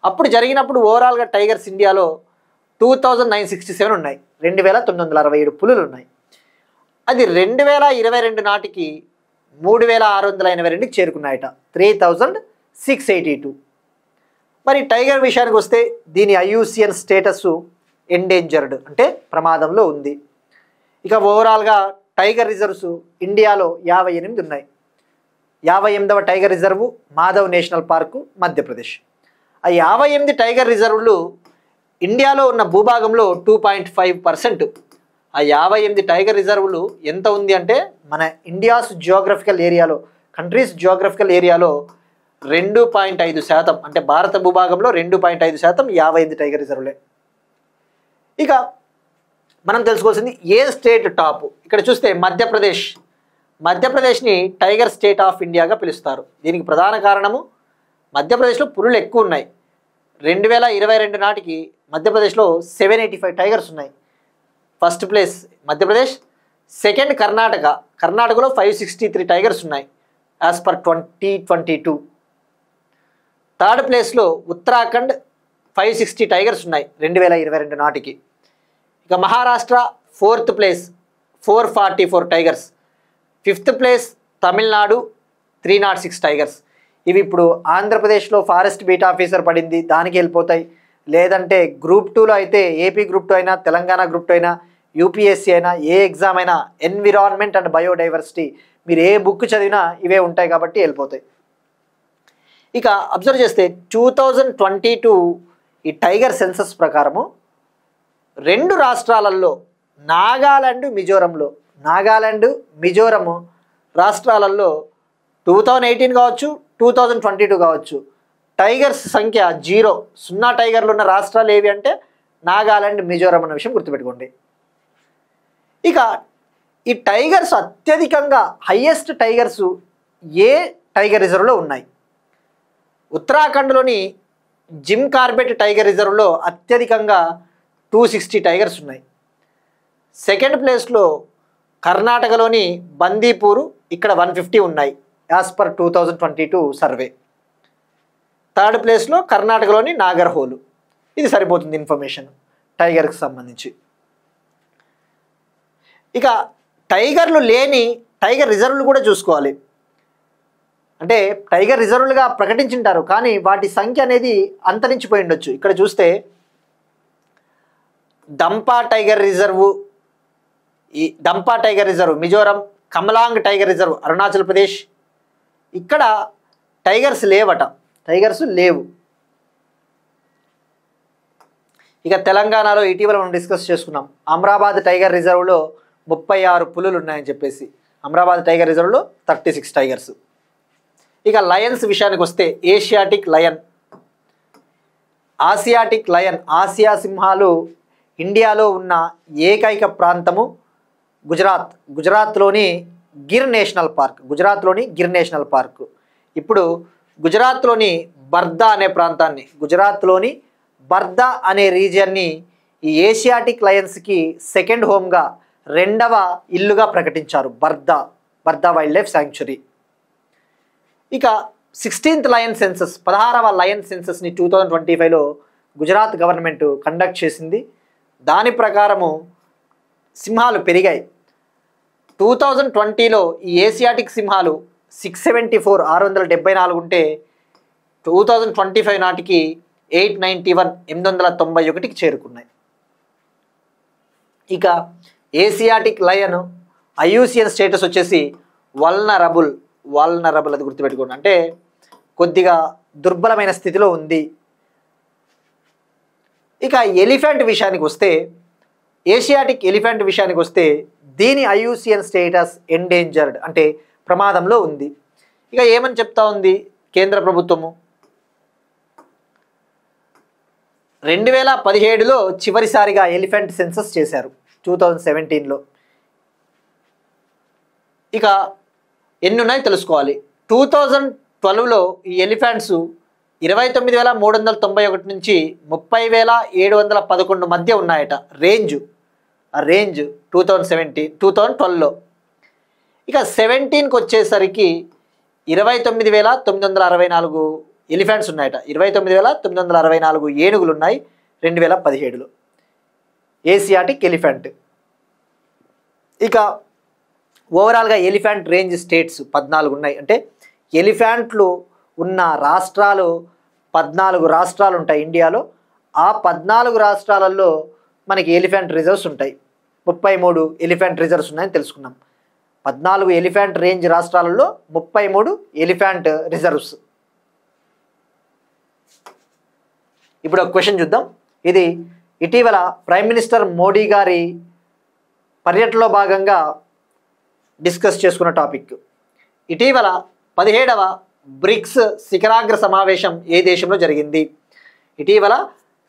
అప్పుడు జరిగినప్పుడు ఓవరాల్గా టైగర్స్ ఇండియాలో 2967 ఉన్నాయి, 2967 పులులు ఉన్నాయి. అది 2022 నాటికి 3682కి చేరుకున్నాయట, 3682. మరి టైగర్ విషయానికి వస్తే దీని IUCN స్టేటస్ ఎండేంజర్డ్, అంటే ప్రమాదంలో ఉంది. ఇక ఓవరాల్గా టైగర్ రిజర్వ్స్ ఇండియాలో 58 ఉన్నాయి. 58వ tiger reserve Madhav national park, Madhya Pradesh. ఆ 58 టైగర్ రిజర్వులు ఇండియాలో ఉన్న భూభాగంలో 2.5%. ఆ 58 టైగర్ రిజర్వులు ఎంత ఉంది అంటే మన ఇండియాస్ జియోగ్రఫికల్ ఏరియాలో, కంట్రీస్ జియోగ్రఫికల్ ఏరియాలో 2.5%, అంటే భారత భూభాగంలో 2.5% 58 టైగర్ రిజర్వులే. ఇక మనం తెలుసుకోవాల్సింది ఏ స్టేట్ టాప్. ఇక్కడ చూస్తే మధ్యప్రదేశ్ని టైగర్ స్టేట్ ఆఫ్ ఇండియాగా పిలుస్తారు. దీనికి ప్రధాన కారణము మధ్యప్రదేశ్లో పులులు ఎక్కువ ఉన్నాయి. 2022 నాటికి మధ్యప్రదేశ్లో 785 టైగర్స్ ఉన్నాయి. ఫస్ట్ ప్లేస్ మధ్యప్రదేశ్, సెకండ్ కర్ణాటకలో 563 టైగర్స్ ఉన్నాయి యాజ్ పర్ 2022. థర్డ్ ప్లేస్లో ఉత్తరాఖండ్ 560 టైగర్స్ ఉన్నాయి 2022 నాటికి. ఇక Maharashtra 4th place 444 tigers. 5th place Tamil Nadu 306 tigers. ఇవి ఇప్పుడు ఆంధ్రప్రదేశ్లో ఫారెస్ట్ బీట్ ఆఫీసర్ పడింది, దానికి వెళ్ళిపోతాయి. లేదంటే గ్రూప్ 2లో అయితే ఏపీ గ్రూప్ 2 అయినా, తెలంగాణ గ్రూప్ 2 అయినా, యూపీఎస్సీ అయినా, ఏ ఎగ్జామ్ అయినా ఎన్విరాన్మెంట్ అండ్ బయోడైవర్సిటీ మీరు ఏ బుక్ చదివినా ఇవే ఉంటాయి కాబట్టి వెళ్ళిపోతాయి. ఇక అబ్జర్వ్ చేస్తే 2022 ఈ టైగర్ సెన్సస్ ప్రకారము 2 రాష్ట్రాలలో నాగాలాండ్, మిజోరం రాష్ట్రాలలో 2018 కావచ్చు, 2022 కావచ్చు, టైగర్స్ సంఖ్య 0 టైగర్లు ఉన్న రాష్ట్రాలు ఏవి అంటే నాగాలాండ్, మిజోరం అన్న విషయం గుర్తుపెట్టుకోండి. ఇక ఈ టైగర్స్ అత్యధికంగా హైయెస్ట్ టైగర్స్ ఏ టైగర్ రిజర్వ్లో ఉన్నాయి? ఉత్తరాఖండ్లోని జిమ్ కార్బెట్ టైగర్ రిజర్వ్లో అత్యధికంగా 260 టైగర్స్ ఉన్నాయి. సెకండ్ ప్లేస్లో కర్ణాటకలోని బందీపూరు, ఇక్కడ 150 ఉన్నాయి యాజ్ పర్ 2022 సర్వే. థర్డ్ ప్లేస్లో కర్ణాటకలోని నాగర్హోలు. ఇది సరిపోతుంది ఇన్ఫర్మేషన్ టైగర్కి సంబంధించి. ఇక టైగర్లు లేని టైగర్ రిజర్వ్లు కూడా చూసుకోవాలి. అంటే టైగర్ రిజర్వ్లుగా ప్రకటించింటారు కానీ వాటి సంఖ్య అనేది అంతరించిపోయి ఉండొచ్చు. ఇక్కడ చూస్తే Dampa tiger reserve Mizoram, Kamlang tiger reserve Arunachal Pradesh. ఇక్కడ టైగర్స్ లేవు. ఇక తెలంగాణలో ఇటీవల మనం డిస్కస్ చేసుకున్నాం, అమరాబాద్ టైగర్ రిజర్వ్లో 36 పులులు ఉన్నాయని చెప్పేసి. అమరాబాద్ టైగర్ రిజర్వ్లో 36 టైగర్స్. ఇక లయన్స్ విషయానికి వస్తే ఆసియాటిక్ లయన్, ఆసియా సింహాలు ఇండియాలో ఉన్న ఏకైక ప్రాంతము గుజరాత్లోని గిర్ నేషనల్ పార్క్. ఇప్పుడు గుజరాత్లోని బర్దా అనే రీజియన్ని ఈ ఏషియాటిక్ లయన్స్కి సెకండ్ హోమ్గా, 2వ ఇల్లుగా ప్రకటించారు బర్దా వైల్డ్ లైఫ్ శాంక్చురీ. ఇక 16th లయన్ సెన్సస్, 16వ లయన్ సెన్సస్ని 2025లో గుజరాత్ గవర్నమెంట్ కండక్ట్ చేసింది. దాని ప్రకారము సింహాలు పెరిగాయి. 2020లో ఈ ఏసియాటిక్ సింహాలు 674 ఉంటే 2025 నాటికి 891కి చేరుకున్నాయి. ఇక ఏసియాటిక్ లయన్ IUCN స్టేటస్ వచ్చేసి వల్నరబుల్, అది గుర్తుపెట్టుకోండి, అంటే కొద్దిగా దుర్బలమైన స్థితిలో ఉంది. ఇక ఎలిఫెంట్ విషయానికి వస్తే, ఏషియాటిక్ ఎలిఫెంట్ విషయానికి వస్తే దీని IUCN స్టేటస్ ఎండేంజర్డ్, అంటే ప్రమాదంలో ఉంది. ఇక ఏమని చెప్తా ఉంది కేంద్ర ప్రభుత్వము? 2017లో చివరిసారిగా ఎలిఫెంట్ సెన్సస్ చేశారు, 2017లో. ఇక ఎన్ని ఉన్నాయి తెలుసుకోవాలి. 2012లో ఈ ఎలిఫెంట్స్ 29,391 నుంచి 30,711 మధ్య ఉన్నాయట రేంజ్. ఆ రేంజ్ 2012లో. ఇక 17కి వచ్చేసరికి 29,964 ఎలిఫెంట్స్ ఉన్నాయట. 29,964 ఏనుగులు ఉన్నాయి 2017లో. Asiatic elephant. ఇక ఓవరాల్గా ఎలిఫెంట్ రేంజ్ స్టేట్స్ 14 ఉన్నాయి. అంటే ఎలిఫెంట్లు ఉన్న రాష్ట్రాలు 14 రాష్ట్రాలు ఉంటాయి ఇండియాలో. ఆ 14 రాష్ట్రాలలో మనకి ఎలిఫెంట్ రిజర్వ్స్ ఉంటాయి. 33 ఎలిఫెంట్ రిజర్వ్స్ ఉన్నాయని తెలుసుకున్నాం. 14 ఎలిఫెంట్ రేంజ్ రాష్ట్రాలలో 33 ఎలిఫెంట్ రిజర్వ్స్. ఇప్పుడు ఒక క్వశ్చన్ చూద్దాం. ఇది ఇటీవల ప్రైమ్ మినిస్టర్ మోడీ గారి పర్యటనలో భాగంగా డిస్కస్ చేసుకున్న టాపిక్. ఇటీవల 17వ బ్రిక్స్ శిఖరాగ్ర సమావేశం ఏ దేశంలో జరిగింది? ఇటీవల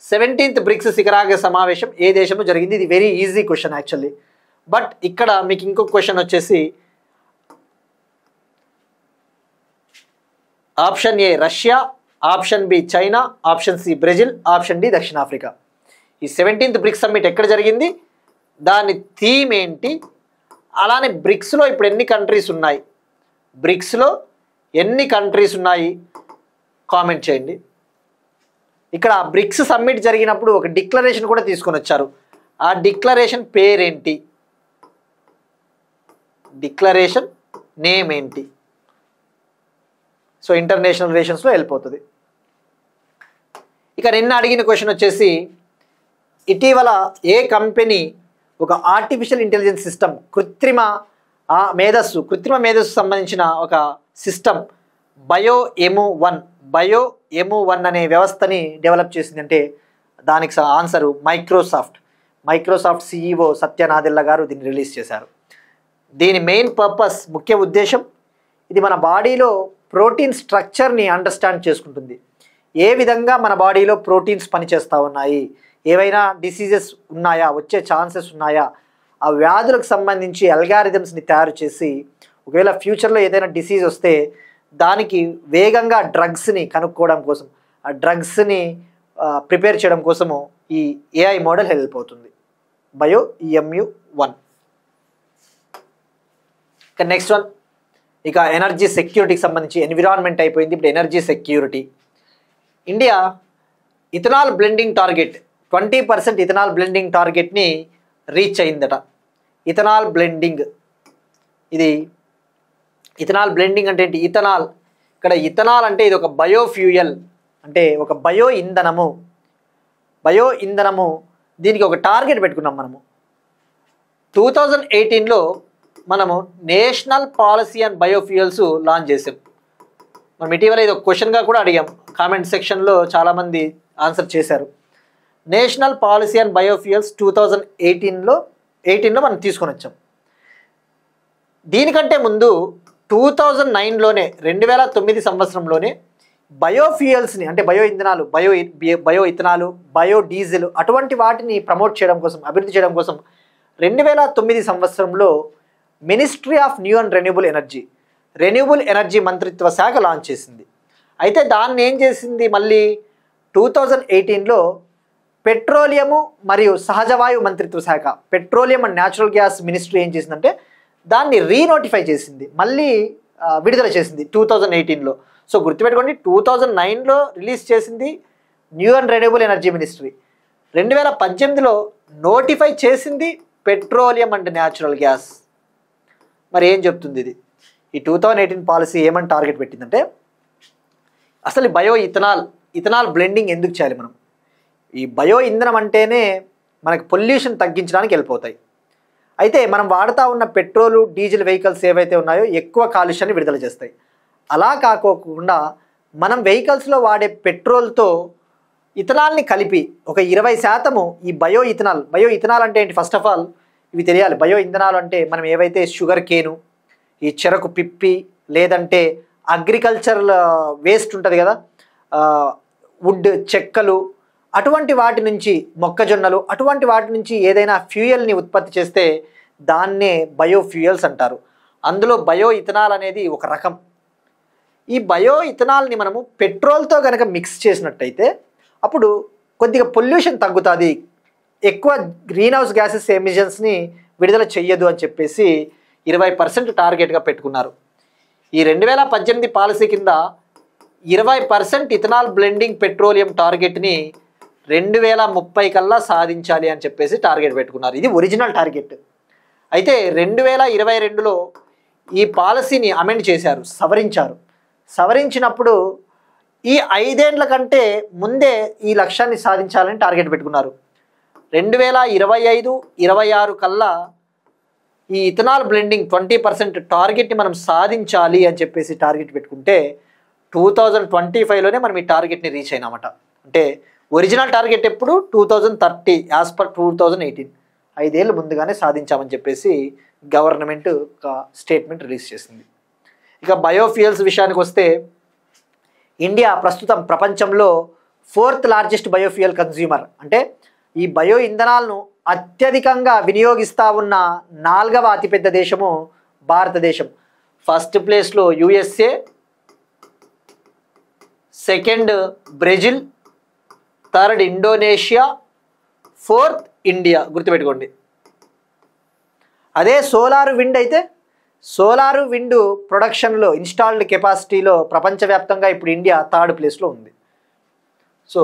17th బ్రిక్స్ శిఖరాగ్ర సమావేశం ఏ దేశంలో జరిగింది? ఇది very easy question actually. But ఇక్కడ మీకు ఇంకొక క్వశ్చన్ వచ్చేసి option A Russia, option B China, option C Brazil, option D దక్షిణాఫ్రికా. ఈ 17th బ్రిక్స్ సమ్మిట్ ఎక్కడ జరిగింది? దాని థీమ్ ఏంటి? అలానే బ్రిక్స్లో ఇప్పుడు ఎన్ని కంట్రీస్ ఉన్నాయి? బ్రిక్స్లో ఎన్ని కంట్రీస్ ఉన్నాయి కామెంట్ చేయండి. ఇక్కడ బ్రిక్స్ సమ్మిట్ జరిగినప్పుడు ఒక డిక్లరేషన్ కూడా తీసుకొని వచ్చారు. ఆ డిక్లరేషన్ పేరేంటి? డిక్లరేషన్ నేమ్ ఏంటి? సో ఇంటర్నేషనల్ రిలేషన్స్లో వెళ్ళిపోతుంది. ఇక నిన్న అడిగిన క్వశ్చన్ వచ్చేసి ఇటీవల ఏ కంపెనీ ఒక ఆర్టిఫిషియల్ ఇంటెలిజెన్స్ సిస్టమ్ కృత్రిమ మేధస్సు సంబంధించిన ఒక సిస్టమ్ బయోఎము1 అనే వ్యవస్థని డెవలప్ చేసిందంటే దానికి ఆన్సరు మైక్రోసాఫ్ట్ సిఇఓ సత్య నాదెల్లా గారు దీన్ని రిలీజ్ చేశారు. దీని మెయిన్ పర్పస్, ముఖ్య ఉద్దేశం, ఇది మన బాడీలో ప్రోటీన్ స్ట్రక్చర్ని అండర్స్టాండ్ చేసుకుంటుంది. ఏ విధంగా మన బాడీలో ప్రోటీన్స్ పనిచేస్తూ ఉన్నాయి, ఏవైనా డిసీజెస్ ఉన్నాయా, వచ్చే ఛాన్సెస్ ఉన్నాయా, ఆ వ్యాధులకు సంబంధించి అల్గారిథమ్స్ని తయారు చేసి ఒకవేళ ఫ్యూచర్లో ఏదైనా డిసీజ్ వస్తే దానికి వేగంగా డ్రగ్స్ని కనుక్కోవడం కోసం, ఆ డ్రగ్స్ని ప్రిపేర్ చేయడం కోసము ఈ ఏఐ మోడల్ హెల్ప్ అవుతుంది. బయోఎము1. ఇక నెక్స్ట్ వన్, ఇక ఎనర్జీ సెక్యూరిటీకి సంబంధించి ఎన్విరాన్మెంట్ అయిపోయింది, ఇప్పుడు energy security. India ethanol blending target 20% ethanol blending టార్గెట్ని రీచ్ అయిందట. ఇథనాల్ బ్లెండింగ్, ఇది ఇథనాల్ బ్లెండింగ్ అంటే ఏంటి? ఇథనాల్, ఇక్కడ ఇథనాల్ అంటే ఇది ఒక బయోఫ్యూయల్, అంటే ఒక బయో ఇంధనము. దీనికి ఒక టార్గెట్ పెట్టుకున్నాం మనము. 2018లో మనము national policy and biofuels launch చేసాం. మనం ఇటీవల ఇది ఒక క్వశ్చన్గా కూడా అడిగాం, కామెంట్ సెక్షన్లో చాలామంది ఆన్సర్ చేశారు. నేషనల్ పాలసీ అండ్ బయోఫ్యూయల్స్ 2018లో మనం తీసుకొని వచ్చాం. దీనికంటే ముందు 2009లోనే 2009 సంవత్సరంలోనే బయోఫ్యూయల్స్ని, అంటే బయో ఇంధనాలు, బయో ఇథనాలు, బయోడీజిల్ అటువంటి వాటిని ప్రమోట్ చేయడం కోసం, అభివృద్ధి చేయడం కోసం 2009 సంవత్సరంలో ministry of new and renewable energy మంత్రిత్వ శాఖ లాంచ్ చేసింది. అయితే దాన్ని ఏం చేసింది, మళ్ళీ 2018లో పెట్రోలియము మరియు సహజవాయు మంత్రిత్వ శాఖ, petroleum and natural gas ministry ఏం చేసిందంటే దాన్ని రీనోటిఫై చేసింది, మళ్ళీ విడుదల చేసింది 2018లో. సో గుర్తుపెట్టుకోండి, 2009లో రిలీజ్ చేసింది new and renewable energy ministry, 2018లో నోటిఫై చేసింది పెట్రోలియం అండ్ న్యాచురల్ గ్యాస్. మరి ఏం చెప్తుంది ఇది? ఈ 2018 పాలసీ ఏమని టార్గెట్ పెట్టిందంటే, అసలు బయో ఇథనాల్ బ్లెండింగ్ ఎందుకు చేయాలి మనం? ఈ బయో ఇంధనం అంటేనే మనకి పొల్యూషన్ తగ్గించడానికి వెళ్ళిపోతాయి. అయితే మనం వాడుతూ ఉన్న పెట్రోలు, డీజిల్ వెహికల్స్ ఏవైతే ఉన్నాయో ఎక్కువ కాలుష్యాన్ని విడుదల చేస్తాయి. అలా కాకోకుండా మనం వెహికల్స్లో వాడే పెట్రోల్తో ఇథనాల్ని కలిపి ఒక 20% ఈ బయో ఇథనాల్ అంటే ఏంటి? ఫస్ట్ ఆఫ్ ఆల్ ఇవి తెలియాలి. బయో ఇంధనాలు అంటే మనం ఏవైతే షుగర్ కేను, ఈ చెరకు పిప్పి, లేదంటే అగ్రికల్చరల్ వేస్ట్ ఉంటుంది కదా, వుడ్, చెక్కలు, అటువంటి వాటి నుంచి, మొక్కజొన్నలు, అటువంటి వాటి నుంచి ఏదైనా ఫ్యూయల్ని ఉత్పత్తి చేస్తే దాన్నే బయోఫ్యూయల్స్ అంటారు. అందులో బయో ఇథనాల్ అనేది ఒక రకం. ఈ బయో ఇథనాల్ని మనము పెట్రోల్తో కనుక మిక్స్ చేసినట్టయితే అప్పుడు కొద్దిగా పొల్యూషన్ తగ్గుతుంది, ఎక్కువ గ్రీన్ హౌస్ గ్యాసెస్ ఎమిషన్స్ని విడుదల చెయ్యదు అని చెప్పేసి 20% టార్గెట్గా పెట్టుకున్నారు. ఈ 2018 పాలసీ కింద 20% ఇథనాల్ బ్లెండింగ్ పెట్రోలియం టార్గెట్ని 2030 కల్లా సాధించాలి అని చెప్పేసి టార్గెట్ పెట్టుకున్నారు. ఇది ఒరిజినల్ టార్గెట్. అయితే 2022లో ఈ పాలసీని అమెండ్ చేశారు, సవరించినప్పుడు ఈ 5 ఏళ్ల కంటే ముందే ఈ లక్ష్యాన్ని సాధించాలని టార్గెట్ పెట్టుకున్నారు. 2025-26 కల్లా ఈ ఇథనాల్ బ్లెండింగ్ 20% టార్గెట్ని మనం సాధించాలి అని చెప్పేసి టార్గెట్ పెట్టుకుంటే 2025లోనే మనం ఈ టార్గెట్ని రీచ్ అయినామట. అంటే ఒరిజినల్ టార్గెట్ ఎప్పుడు 2030 యాజ్ పర్ 2018, 5 ఏళ్ళు ముందుగానే సాధించామని చెప్పేసి గవర్నమెంట్ ఒక స్టేట్మెంట్ రిలీజ్ చేసింది. ఇక బయోఫ్యూయల్స్ విషయానికి వస్తే ఇండియా ప్రస్తుతం ప్రపంచంలో 4th లార్జెస్ట్ బయోఫ్యూయల్ కన్జ్యూమర్. అంటే ఈ బయో ఇంధనాలను అత్యధికంగా వినియోగిస్తూ ఉన్న 4వ అతిపెద్ద దేశము భారతదేశం. ఫస్ట్ ప్లేస్లో USA, second Brazil, third Indonesia, 4th India. గుర్తుపెట్టుకోండి. అదే సోలార్ విండ్ అయితే సోలార్ విండ్ ప్రొడక్షన్లో ఇన్స్టాల్డ్ కెపాసిటీలో ప్రపంచవ్యాప్తంగా ఇప్పుడు ఇండియా 3rd ప్లేస్లో ఉంది. సో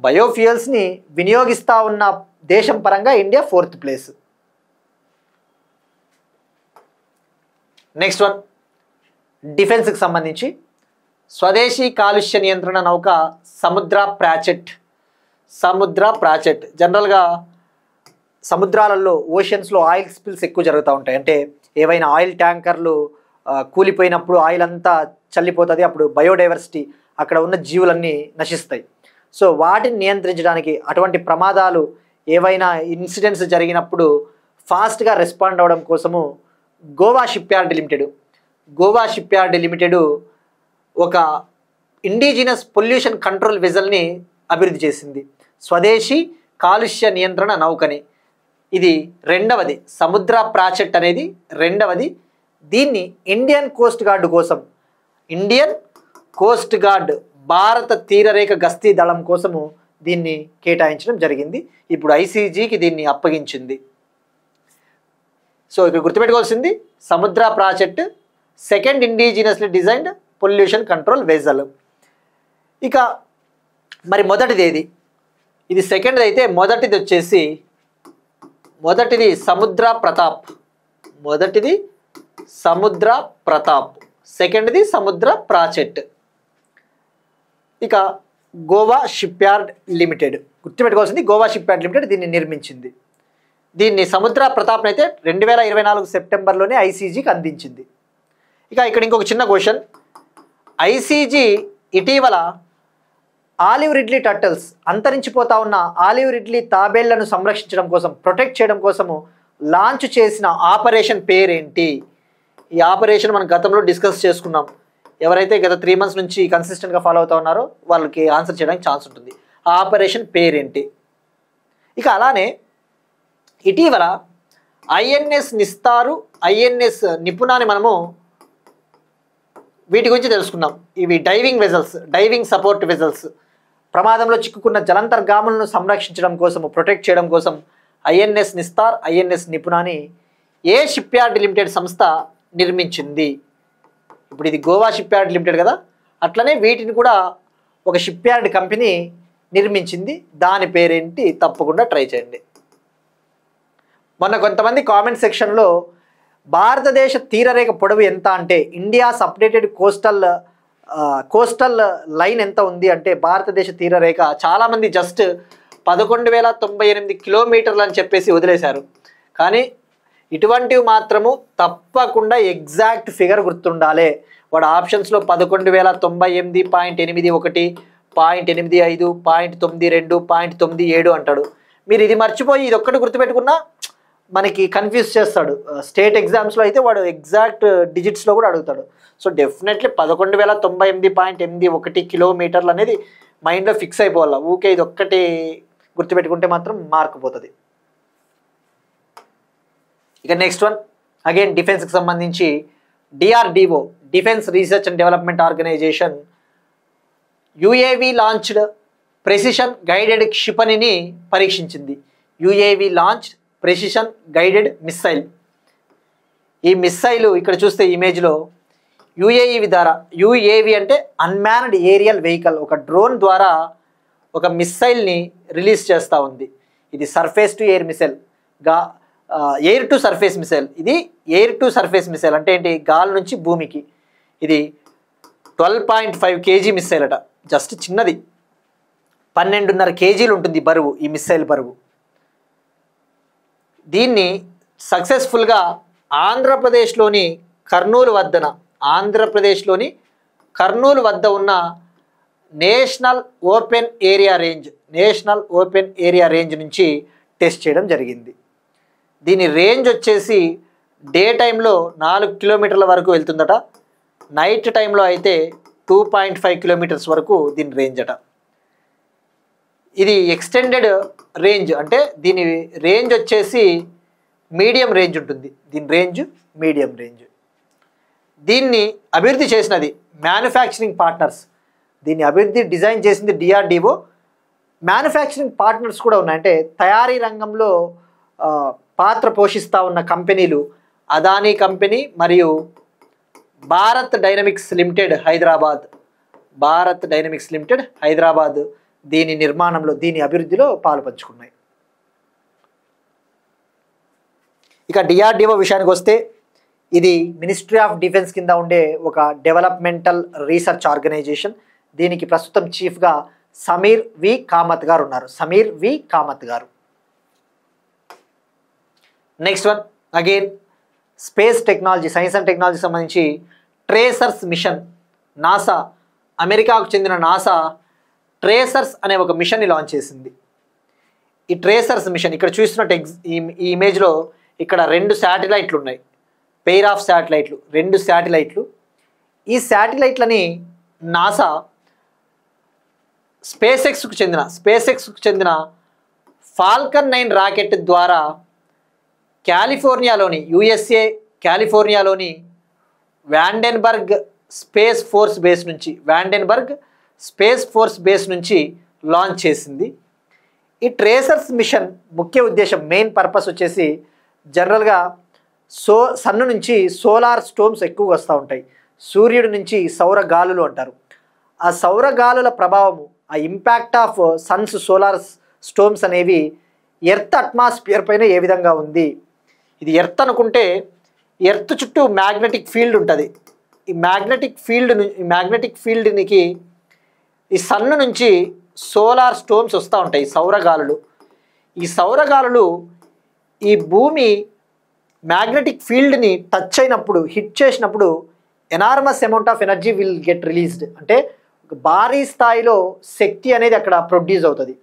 బయోఫ్యూయల్స్ని వినియోగిస్తూ ఉన్న దేశం పరంగా India 4th place. Next one డిఫెన్స్కి సంబంధించి స్వదేశీ కాలుష్య నియంత్రణ నౌక సముద్ర ప్రాచెట్. జనరల్గా సముద్రాలలో ఓషన్స్లో ఆయిల్ స్పిల్స్ ఎక్కువ జరుగుతూ ఉంటాయి. అంటే ఏవైనా ఆయిల్ ట్యాంకర్లు కూలిపోయినప్పుడు ఆయిల్ అంతా చల్లిపోతుంది, అప్పుడు బయోడైవర్సిటీ అక్కడ ఉన్న జీవులన్నీ నశిస్తాయి. సో వాటిని నియంత్రించడానికి అటువంటి ప్రమాదాలు ఏవైనా ఇన్సిడెంట్స్ జరిగినప్పుడు ఫాస్ట్గా రెస్పాండ్ అవ్వడం కోసము గోవా షిప్యార్డ్ లిమిటెడ్ ఒక ఇండిజినస్ పొల్యూషన్ కంట్రోల్ వెజల్ని అభివృద్ధి చేసింది, స్వదేశీ కాలుష్య నియంత్రణ నౌకని. ఇది రెండవది. సముద్ర ప్రాచెట్ అనేది రెండవది. దీన్ని ఇండియన్ కోస్ట్ గార్డ్ భారత తీరరేఖ గస్తీ దళం కోసము దీన్ని కేటాయించడం జరిగింది. ఇప్పుడు ఐసీజీకి దీన్ని అప్పగించింది. సో ఇక్కడ గుర్తుపెట్టుకోవాల్సింది Samudra Prachet, second indigenously designed pollution control vessel. ఇక మరి మొదటిది ఏది? ఇది సెకండ్ది అయితే మొదటిది సముద్ర ప్రతాప్, సెకండ్ది సముద్ర ప్రాచెట్. ఇక గోవా షిప్యార్డ్ లిమిటెడ్, గుర్తుపెట్టుకోవాల్సింది గోవా షిప్యార్డ్ లిమిటెడ్ దీన్ని నిర్మించింది. దీన్ని సముద్ర ప్రతాప్ని అయితే 2024 సెప్టెంబర్లోనే ఐసీజీకి అందించింది. ఇక ఇక్కడ ఇంకొక చిన్న క్వశ్చన్. ఐసీజీ ఇటీవల ఆలివ్ రిడ్లీ టర్టిల్స్, అంతరించిపోతా ఉన్న ఆలివ్ రిడ్లీ తాబేళ్లను సంరక్షించడం కోసం, ప్రొటెక్ట్ చేయడం కోసము లాంచ్ చేసిన ఆపరేషన్ పేరేంటి? ఈ ఆపరేషన్ మనం గతంలో డిస్కస్ చేసుకున్నాం. ఎవరైతే గత 3 months నుంచి కన్సిస్టెంట్గా ఫాలో అవుతూ ఉన్నారో వాళ్ళకి ఆన్సర్ చేయడానికి ఛాన్స్ ఉంటుంది. ఆ ఆపరేషన్ పేరేంటి? ఇక అలానే ఇటీవల ఐఎన్ఎస్ నిస్తారు, ఐఎన్ఎస్ నిపుణాన్ని మనము వీటి గురించి తెలుసుకున్నాం. ఇవి డైవింగ్ సపోర్ట్ వెజల్స్. ప్రమాదంలో చిక్కుకున్న జలంతర్గాములను సంరక్షించడం కోసము, ప్రొటెక్ట్ చేయడం కోసం ఐఎన్ఎస్ నిస్తార్, ఐఎన్ఎస్ నిపుణాన్ని ఏ షిప్యార్డ్ లిమిటెడ్ సంస్థ నిర్మించింది? ఇప్పుడు ఇది గోవా షిప్యార్డ్ లిమిటెడ్ కదా, అట్లనే వీటిని కూడా ఒక షిప్యార్డ్ కంపెనీ నిర్మించింది. దాని పేరేంటి? తప్పకుండా ట్రై చేయండి. మొన్న కొంతమంది కామెంట్ సెక్షన్లో భారతదేశ తీరరేఖ పొడవు ఎంత అంటే, ఇండియాస్ అప్డేటెడ్ కోస్టల్ లైన్ ఎంత ఉంది అంటే భారతదేశ తీరరేఖ చాలామంది జస్ట్ 11,098 కిలోమీటర్లు అని చెప్పేసి వదిలేశారు. కానీ ఇటువంటివి మాత్రము తప్పకుండా ఎగ్జాక్ట్ ఫిగర్ గుర్తుండాలి. వాడు ఆప్షన్స్లో 11,098.81, 0.85, 0.92, 0.97 అంటాడు. మీరు ఇది మర్చిపోయి ఇది ఒక్కటి గుర్తుపెట్టుకున్నా మనకి కన్ఫ్యూజ్ చేస్తాడు. స్టేట్ ఎగ్జామ్స్లో అయితే వాడు ఎగ్జాక్ట్ డిజిట్స్లో కూడా అడుగుతాడు. సో డెఫినెట్లీ 11,098.81 కిలోమీటర్లు అనేది మైండ్లో ఫిక్స్ అయిపోవాలి. ఊకే ఇది ఒక్కటి గుర్తుపెట్టుకుంటే మాత్రం మార్క్ పోతుంది. ఇక నెక్స్ట్ వన్ అగైన్ డిఫెన్స్కి సంబంధించి defence research and development organisation UAV launched precision guided క్షిపణిని పరీక్షించింది. UAV launch precision guided missile. ఈ మిస్సైల్ ఇక్కడ చూస్తే ఇమేజ్లో యుఏవి అంటే అన్మాన్డ్ ఏరియల్ వెహికల్, ఒక డ్రోన్ ద్వారా ఒక మిస్సైల్ని రిలీజ్ చేస్తూ ఉంది. ఇది surface to air missile, air to surface missile. ఇది ఎయిర్ టు సర్ఫేస్ మిసైల్ అంటే ఏంటి, గాలి నుంచి భూమికి. ఇది 12.5 kg మిస్సైల్ అట, జస్ట్ చిన్నది. 12.5 kgలు ఉంటుంది బరువు, ఈ మిస్సైల్ బరువు. దీన్ని సక్సెస్ఫుల్గా ఆంధ్రప్రదేశ్లోని కర్నూలు వద్ద ఉన్న నేషనల్ ఓపెన్ ఏరియా రేంజ్ నుంచి టెస్ట్ చేయడం జరిగింది. దీని రేంజ్ వచ్చేసి డే టైంలో 4 కిలోమీటర్ల వరకు వెళ్తుందట, నైట్ టైంలో అయితే 2.5 కిలోమీటర్స్ వరకు దీని రేంజ్ అట. ఇది ఎక్స్టెండెడ్ రేంజ్ అంటే దీని రేంజ్ వచ్చేసి మీడియం రేంజ్ ఉంటుంది. దీని రేంజ్ మీడియం రేంజ్. దీన్ని అభివృద్ధి చేసినది మ్యానుఫ్యాక్చరింగ్ పార్ట్నర్స్. దీన్ని డిజైన్ చేసింది డిఆర్డిఓ. మ్యానుఫ్యాక్చరింగ్ పార్ట్నర్స్ కూడా ఉన్నాయి, అంటే తయారీ రంగంలో పాత్ర పోషిస్తూ ఉన్న కంపెనీలు అదానీ కంపెనీ మరియు భారత్ డైనమిక్స్ లిమిటెడ్ హైదరాబాద్ దీని నిర్మాణంలో, దీని అభివృద్ధిలో పాలు పంచుకున్నాయి. ఇక డిఆర్డిఓ విషయానికి వస్తే ఇది మినిస్ట్రీ ఆఫ్ డిఫెన్స్ కింద ఉండే ఒక డెవలప్మెంటల్ రీసెర్చ్ ఆర్గనైజేషన్. దీనికి ప్రస్తుతం చీఫ్గా సమీర్ వి కామత్ గారు ఉన్నారు. Next one again space technology, science and technology సంబంధించి ట్రేసర్స్ మిషన్. నాసా, అమెరికాకు చెందిన నాసా ట్రేసర్స్ అనే ఒక మిషన్ని లాంచ్ చేసింది. ఈ ట్రేసర్స్ మిషన్ ఇక్కడ చూస్తున్నట్టు ఈ ఇమేజ్లో ఇక్కడ 2 శాటిలైట్లు ఉన్నాయి, పెయిర్ ఆఫ్ శాటిలైట్లు, 2 శాటిలైట్లు. ఈ శాటిలైట్లని నాసా స్పేస్ ఎక్స్కు చెందిన ఫాల్కన్ 9 రాకెట్ ద్వారా కాలిఫోర్నియాలోని వ్యాండెన్బర్గ్ స్పేస్ ఫోర్స్ బేస్ నుంచి లాంచ్ చేసింది. ఈ ట్రేసర్స్ మిషన్ ముఖ్య ఉద్దేశం, మెయిన్ పర్పస్ వచ్చేసి జనరల్గా సన్ను నుంచి సోలార్ స్టోమ్స్ ఎక్కువగా వస్తూ ఉంటాయి. సూర్యుడి నుంచి సౌర గాలులు అంటారు. ఆ సౌర గాలుల ప్రభావము, ఆ impact of Sons solar storms అనేవి ఎర్త్ అట్మాస్ఫియర్ పైన ఏ విధంగా ఉంది. ఇది ఎర్త్ అనుకుంటే ఎర్త్ చుట్టూ మ్యాగ్నెటిక్ ఫీల్డ్ ఉంటుంది. ఈ మ్యాగ్నెటిక్ ఫీల్డ్కి ఈ సన్ను నుంచి సోలార్ స్టోమ్స్ వస్తూ ఉంటాయి, సౌరగాలులు. ఈ సౌరగాలులు ఈ భూమి మ్యాగ్నెటిక్ ఫీల్డ్ని టచ్ అయినప్పుడు, హిట్ చేసినప్పుడు enormous amount of energy will get released, అంటే భారీ స్థాయిలో శక్తి అనేది అక్కడ ప్రొడ్యూస్ అవుతుంది.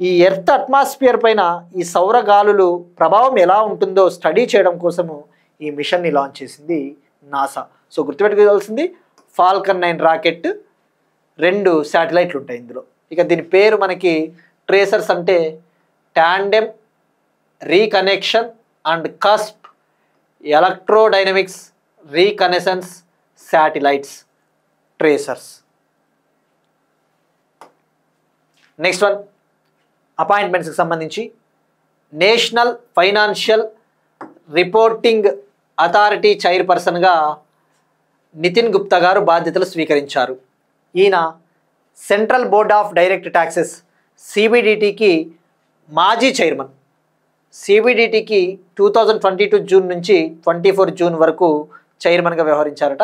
ఈ ఎర్త్ అట్మాస్ఫియర్ పైన ఈ సౌరగాలులు ప్రభావం ఎలా ఉంటుందో స్టడీ చేయడం కోసము ఈ మిషన్ని లాంచ్ చేసింది నాసా. సో గుర్తుపెట్టుకోవాల్సింది ఫాల్కన్ 9 రాకెట్, 2 శాటిలైట్లు ఉంటాయి ఇందులో. ఇక దీని పేరు మనకి ట్రేసర్స్ అంటే tandem reconnection and cusp electrodynamics reconnaissance satellites TRACERS. Next one అపాయింట్మెంట్స్కి సంబంధించి నేషనల్ ఫైనాన్షియల్ రిపోర్టింగ్ అథారిటీ చైర్పర్సన్గా నితిన్ గుప్తా గారు బాధ్యతలు స్వీకరించారు. ఈయన central board of direct taxes సిబిడిటికి మాజీ చైర్మన్. సిబిడిటికి 2022 జూన్ నుంచి 24 జూన్ వరకు చైర్మన్గా వ్యవహరించారట.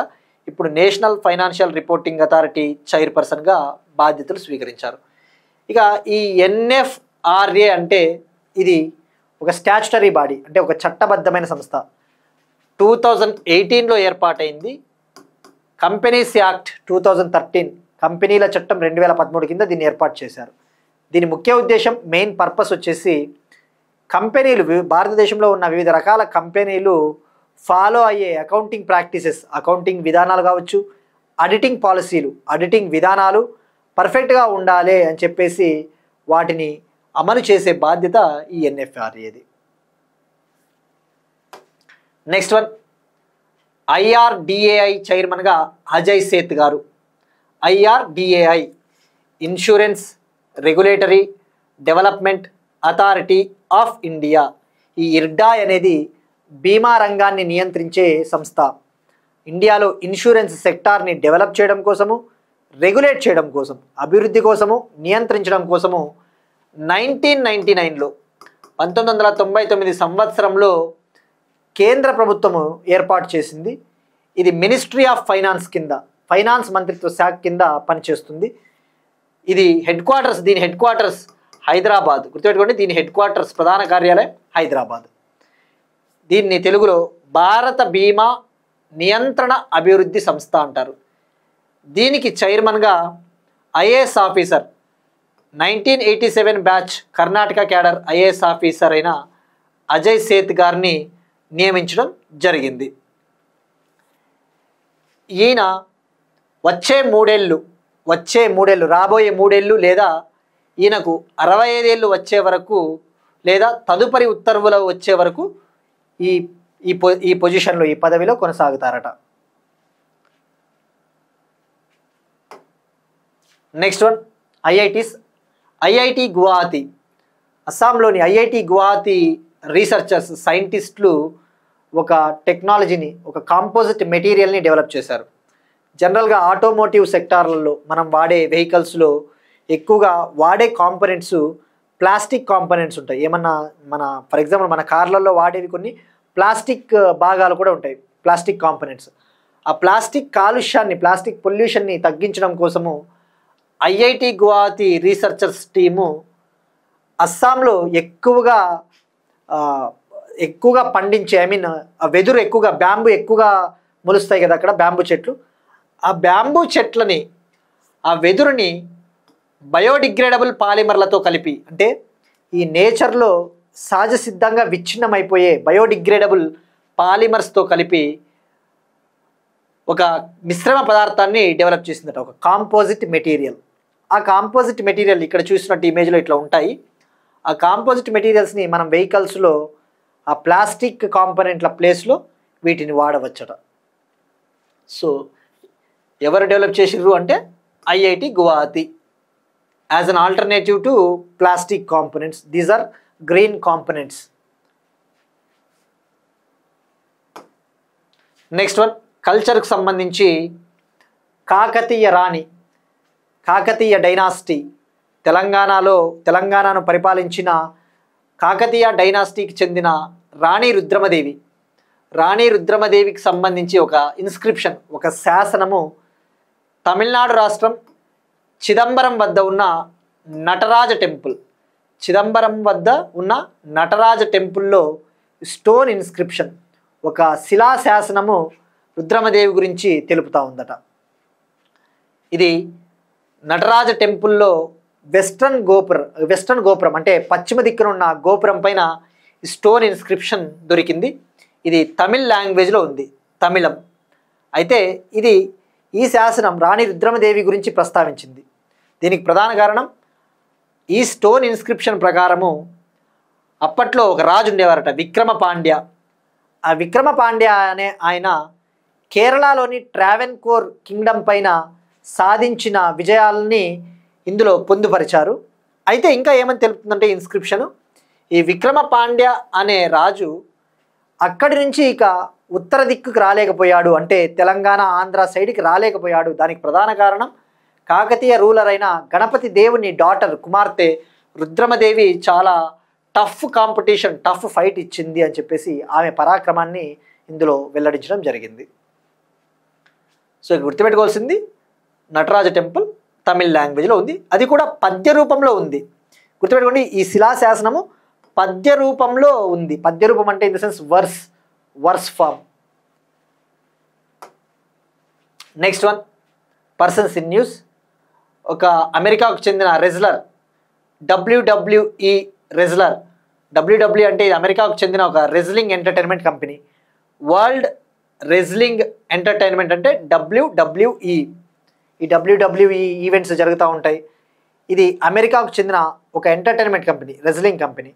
ఇప్పుడు నేషనల్ ఫైనాన్షియల్ రిపోర్టింగ్ అథారిటీ చైర్పర్సన్గా బాధ్యతలు స్వీకరించారు. ఇక ఈ ఎన్ఎఫ్ఆర్ఏ అంటే ఇది ఒక స్టాచ్యుటరీ బాడీ, అంటే ఒక చట్టబద్ధమైన సంస్థ. 2018లో ఏర్పాటైంది. కంపెనీస్ యాక్ట్ 2013, కంపెనీల చట్టం 2013 కింద దీన్ని ఏర్పాటు చేశారు. దీని ముఖ్య ఉద్దేశం, మెయిన్ పర్పస్ వచ్చేసి కంపెనీలు, భారతదేశంలో ఉన్న వివిధ రకాల కంపెనీలు ఫాలో అయ్యే అకౌంటింగ్ ప్రాక్టీసెస్, అకౌంటింగ్ విధానాలు కావచ్చు, ఆడిటింగ్ పాలసీలు, ఆడిటింగ్ విధానాలు పర్ఫెక్ట్గా ఉండాలి అని చెప్పేసి వాటిని అమలు చేసే బాధ్యత ఈ ఎన్ఎఫ్ఆర్ఏది. నెక్స్ట్ వన్ IRDAI చైర్మన్గా అజయ్ సేత్ గారు. IRDAI insurance regulatory development authority of India. ఈ IRDAI అనేది బీమా రంగాన్ని నియంత్రించే సంస్థ. ఇండియాలో ఇన్సూరెన్స్ సెక్టార్ని డెవలప్ చేయడం కోసము, రెగ్యులేట్ చేయడం కోసం, అభివృద్ధి కోసము, నియంత్రించడం కోసము 1999లో 1999 సంవత్సరంలో కేంద్ర ప్రభుత్వము ఏర్పాటు చేసింది. ఇది మినిస్ట్రీ ఆఫ్ ఫైనాన్స్ కింద, ఫైనాన్స్ మంత్రిత్వ శాఖ కింద పనిచేస్తుంది. ఇది దీని హెడ్ క్వార్టర్స్ హైదరాబాద్. గుర్తుపెట్టుకోండి, దీని హెడ్ క్వార్టర్స్ ప్రధాన కార్యాలయం హైదరాబాద్. దీన్ని తెలుగులో భారత బీమా నియంత్రణ అభివృద్ధి సంస్థ అంటారు. దీనికి చైర్మన్గా IAS officer 1987 batch Karnataka cadre IAS officer అయిన అజయ్ సేత్ గారిని నియమించడం జరిగింది. ఈయన వచ్చే మూడేళ్ళు రాబోయే 3 ఏళ్ళు లేదా ఈయనకు 65 ఏళ్ళు వచ్చే వరకు లేదా తదుపరి ఉత్తర్వులు వచ్చే వరకు ఈ పొజిషన్లో, ఈ పదవిలో కొనసాగుతారట. Next one, IITs. IIT Guwahati, అస్సాంలోని ఐఐటి గువాహతి రీసెర్చర్స్, సైంటిస్టులు ఒక టెక్నాలజీని, ఒక కాంపోజిట్ మెటీరియల్ని డెవలప్ చేశారు. జనరల్గా ఆటోమోటివ్ సెక్టార్లలో మనం వాడే వెహికల్స్లో ఎక్కువగా వాడే కాంపోనెంట్స్ ప్లాస్టిక్ కాంపోనెంట్స్ ఉంటాయి. ఏమన్నా ఫర్ ఎగ్జాంపుల్ మన కార్లలో వాడేవి కొన్ని ప్లాస్టిక్ భాగాలు కూడా ఉంటాయి, ప్లాస్టిక్ కాంపోనెంట్స్. ఆ ప్లాస్టిక్ కాలుష్యాన్ని, ప్లాస్టిక్ పొల్యూషన్ని తగ్గించడం కోసము ఐఐటి గువాహతి రీసెర్చర్స్ టీము అస్సాంలో ఎక్కువగా పండించే, వెదురు ఎక్కువగా, బ్యాంబూ ఎక్కువగా మొలుస్తాయి కదా అక్కడ, బ్యాంబూ చెట్లు. ఆ బ్యాంబూ చెట్లని, ఆ వెదురుని బయోడిగ్రేడబుల్ పాలిమర్లతో కలిపి, అంటే ఈ నేచర్లో సహజ సిద్ధంగా విచ్ఛిన్నమైపోయే బయోడిగ్రేడబుల్ పాలిమర్స్తో కలిపి ఒక మిశ్రమ పదార్థాన్ని డెవలప్ చేసిందట, ఒక కాంపోజిట్ మెటీరియల్. ఆ కాంపోజిట్ మెటీరియల్ ఇక్కడ చూసినట్టు ఇమేజ్లో ఇట్లా ఉంటాయి. ఆ కాంపోజిట్ మెటీరియల్స్ని మనం వెహికల్స్లో ఆ ప్లాస్టిక్ కాంపోనెంట్ల ప్లేస్లో వీటిని వాడవచ్చట. సో ఎవరు డెవలప్ చేసిర్రు అంటే IIT Guwahati, as an alternative to plastic components. These are green components. Next one, కల్చర్కి సంబంధించి కాకతీయ రాణి, కాకతీయ డైనాసిటీ. తెలంగాణను పరిపాలించిన కాకతీయ డైనాసిటీకి చెందిన రాణి రుద్రమదేవి. రాణి రుద్రమదేవికి సంబంధించి ఒక ఇన్స్క్రిప్షన్, ఒక శాసనము తమిళనాడు రాష్ట్రం చిదంబరం వద్ద ఉన్న నటరాజ టెంపుల్, చిదంబరం వద్ద ఉన్న నటరాజ టెంపుల్లో స్టోన్ ఇన్స్క్రిప్షన్, ఒక శిలా శాసనము రుద్రమదేవి గురించి తెలుపుతూ ఉందట. ఇది నటరాజ టెంపుల్లో వెస్ట్రన్ గోపురం అంటే పశ్చిమ దిక్కున ఉన్న గోపురం పైన స్టోన్ ఇన్స్క్రిప్షన్ దొరికింది. ఇది తమిళ్ లాంగ్వేజ్లో ఉంది, తమిళం. అయితే ఈ శాసనం రాణి రుద్రమదేవి గురించి ప్రస్తావించింది. దీనికి ప్రధాన కారణం, ఈ స్టోన్ ఇన్స్క్రిప్షన్ ప్రకారము అప్పట్లో ఒక రాజు ఉండేవారట, విక్రమపాండ్య. ఆ విక్రమపాండ్య అనే ఆయన కేరళలోని ట్రావెన్కోర్ కింగ్డమ్ పైన సాధించిన విజయాలని ఇందులో పొందుపరిచారు. అయితే ఇంకా ఏమని తెలుపుతుందంటే ఇన్స్క్రిప్షను, ఈ విక్రమపాండ్య అనే రాజు అక్కడి నుంచి ఇక ఉత్తర దిక్కుకు రాలేకపోయాడు, అంటే తెలంగాణ ఆంధ్ర సైడ్కి రాలేకపోయాడు. దానికి ప్రధాన కారణం కాకతీయ రూలర్ అయిన గణపతి దేవుని కుమార్తె రుద్రమదేవి చాలా టఫ్ ఫైట్ ఇచ్చింది అని చెప్పేసి ఆమె పరాక్రమాన్ని ఇందులో వెల్లడించడం జరిగింది. సో గుర్తుపెట్టుకోవాల్సింది, నటరాజ టెంపుల్ తమిళ్ లాంగ్వేజ్లో ఉంది, అది కూడా పద్య రూపంలో ఉంది. గుర్తుపెట్టుకోండి, ఈ శిలాశాసనము పద్య రూపంలో ఉంది. పద్య రూపం అంటే in the sense verse form. Next one, persons in news. ఒక అమెరికాకు చెందిన రెజ్లర్, WWE రెజ్లర్. WWE అంటే ఇది అమెరికాకు చెందిన ఒక wrestling entertainment company. World wrestling entertainment అంటే WWE. ఈ WWE ఈవెంట్స్ జరుగుతూ ఉంటాయి. ఇది అమెరికాకు చెందిన ఒక ఎంటర్టైన్మెంట్ కంపెనీ, రెజ్లింగ్ కంపెనీ.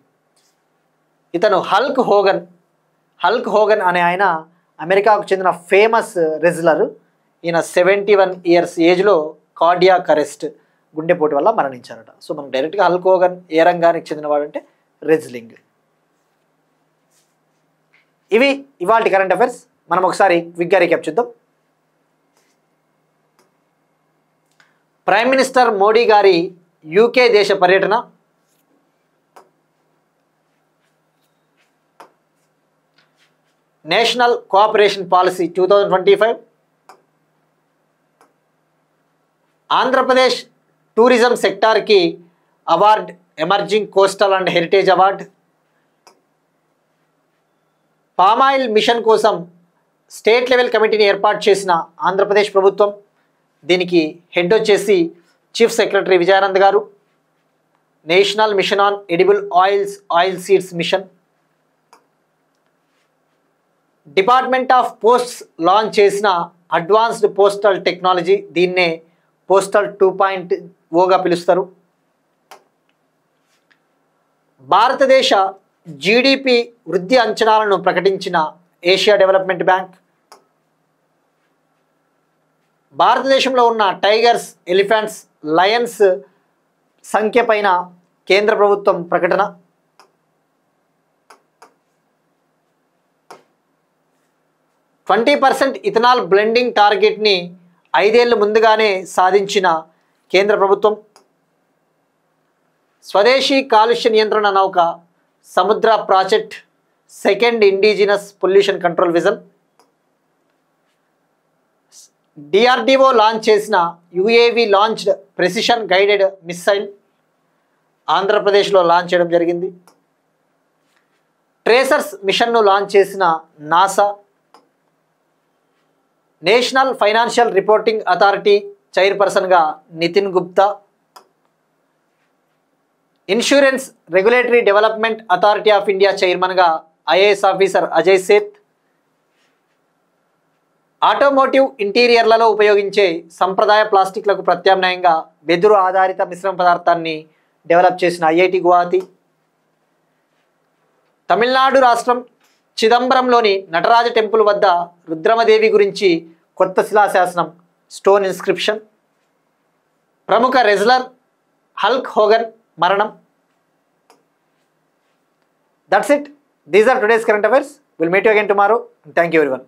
ఇతను హల్క్ హోగన్ అనే ఆయన అమెరికాకు చెందిన ఫేమస్ రెజ్లర్. ఈయన 71 ఇయర్స్ ఏజ్లో కార్డియాక్ అరెస్ట్, గుండెపోటు వల్ల మరణించారట. సో మనకు డైరెక్ట్గా హల్క్ హోగన్ ఏ రంగానికి చెందినవాడు అంటే రెజ్లింగ్. ఇవి ఇవాల్టి కరెంట్ అఫైర్స్. మనం ఒకసారి క్విక్గా రీక్యాప్ చూద్దాం. ప్రైమ్ మినిస్టర్ మోడీ గారి యూకే దేశ పర్యటన, national cooperation policy 2025, Andhra Pradesh tourism సెక్టార్కి award, emerging coastal and heritage award, palm oil mission కోసం స్టేట్ లెవెల్ కమిటీని ఏర్పాటు చేసిన ఆంధ్రప్రదేశ్ ప్రభుత్వం, దీనికి హెడ్ వచ్చేసి chief secretary Vijayanand garu, national mission on edible oils, oil seeds mission, department of posts launch చేసిన అడ్వాన్స్డ్ పోస్టల్ టెక్నాలజీ, దీన్నే పోస్టల్ 2.0గా పిలుస్తారు. భారతదేశ జీడిపి వృద్ధి అంచనాలను ప్రకటించిన ఏషియా డెవలప్మెంట్ బ్యాంక్, భారతదేశంలో ఉన్న టైగర్స్, ఎలిఫెంట్స్, లయన్స్ సంఖ్య పైన కేంద్ర ప్రభుత్వం ప్రకటన, 20% ఇథనాల్ బ్లెండింగ్ టార్గెట్ని 5 ఏళ్ళు ముందుగానే సాధించిన కేంద్ర ప్రభుత్వం, స్వదేశీ కాలుష్య నియంత్రణ నౌక సముద్ర project, second indigenous pollution control vision, DRDO launch చేసిన UAV launched precision guided missile ఆంధ్రప్రదేశ్లో లాంచ్ చేయడం జరిగింది. ట్రేసర్స్ మిషన్ను లాంచ్ చేసిన NASA, national financial reporting authority చైర్పర్సన్గా Nitin Gupta, insurance regulatory development authority of India చైర్మన్గా IAS officer Ajay Seth, automotive ఇంటీరియర్లలో ఉపయోగించే సంప్రదాయ ప్లాస్టిక్లకు ప్రత్యామ్నాయంగా వెదురు ఆధారిత మిశ్రమ పదార్థాన్ని డెవలప్ చేసిన ఐఐటి గువాహతి, తమిళనాడు రాష్ట్రం చిదంబరంలోని నటరాజ టెంపుల్ వద్ద రుద్రమదేవి గురించి కొత్త శిలాశాసనం, స్టోన్ ఇన్స్క్రిప్షన్, ప్రముఖ రెజ్లర్ హల్క్ హోగన్ మరణం. That's it. These are today's current affairs. Will meet you again tomorrow. Thank you everyone.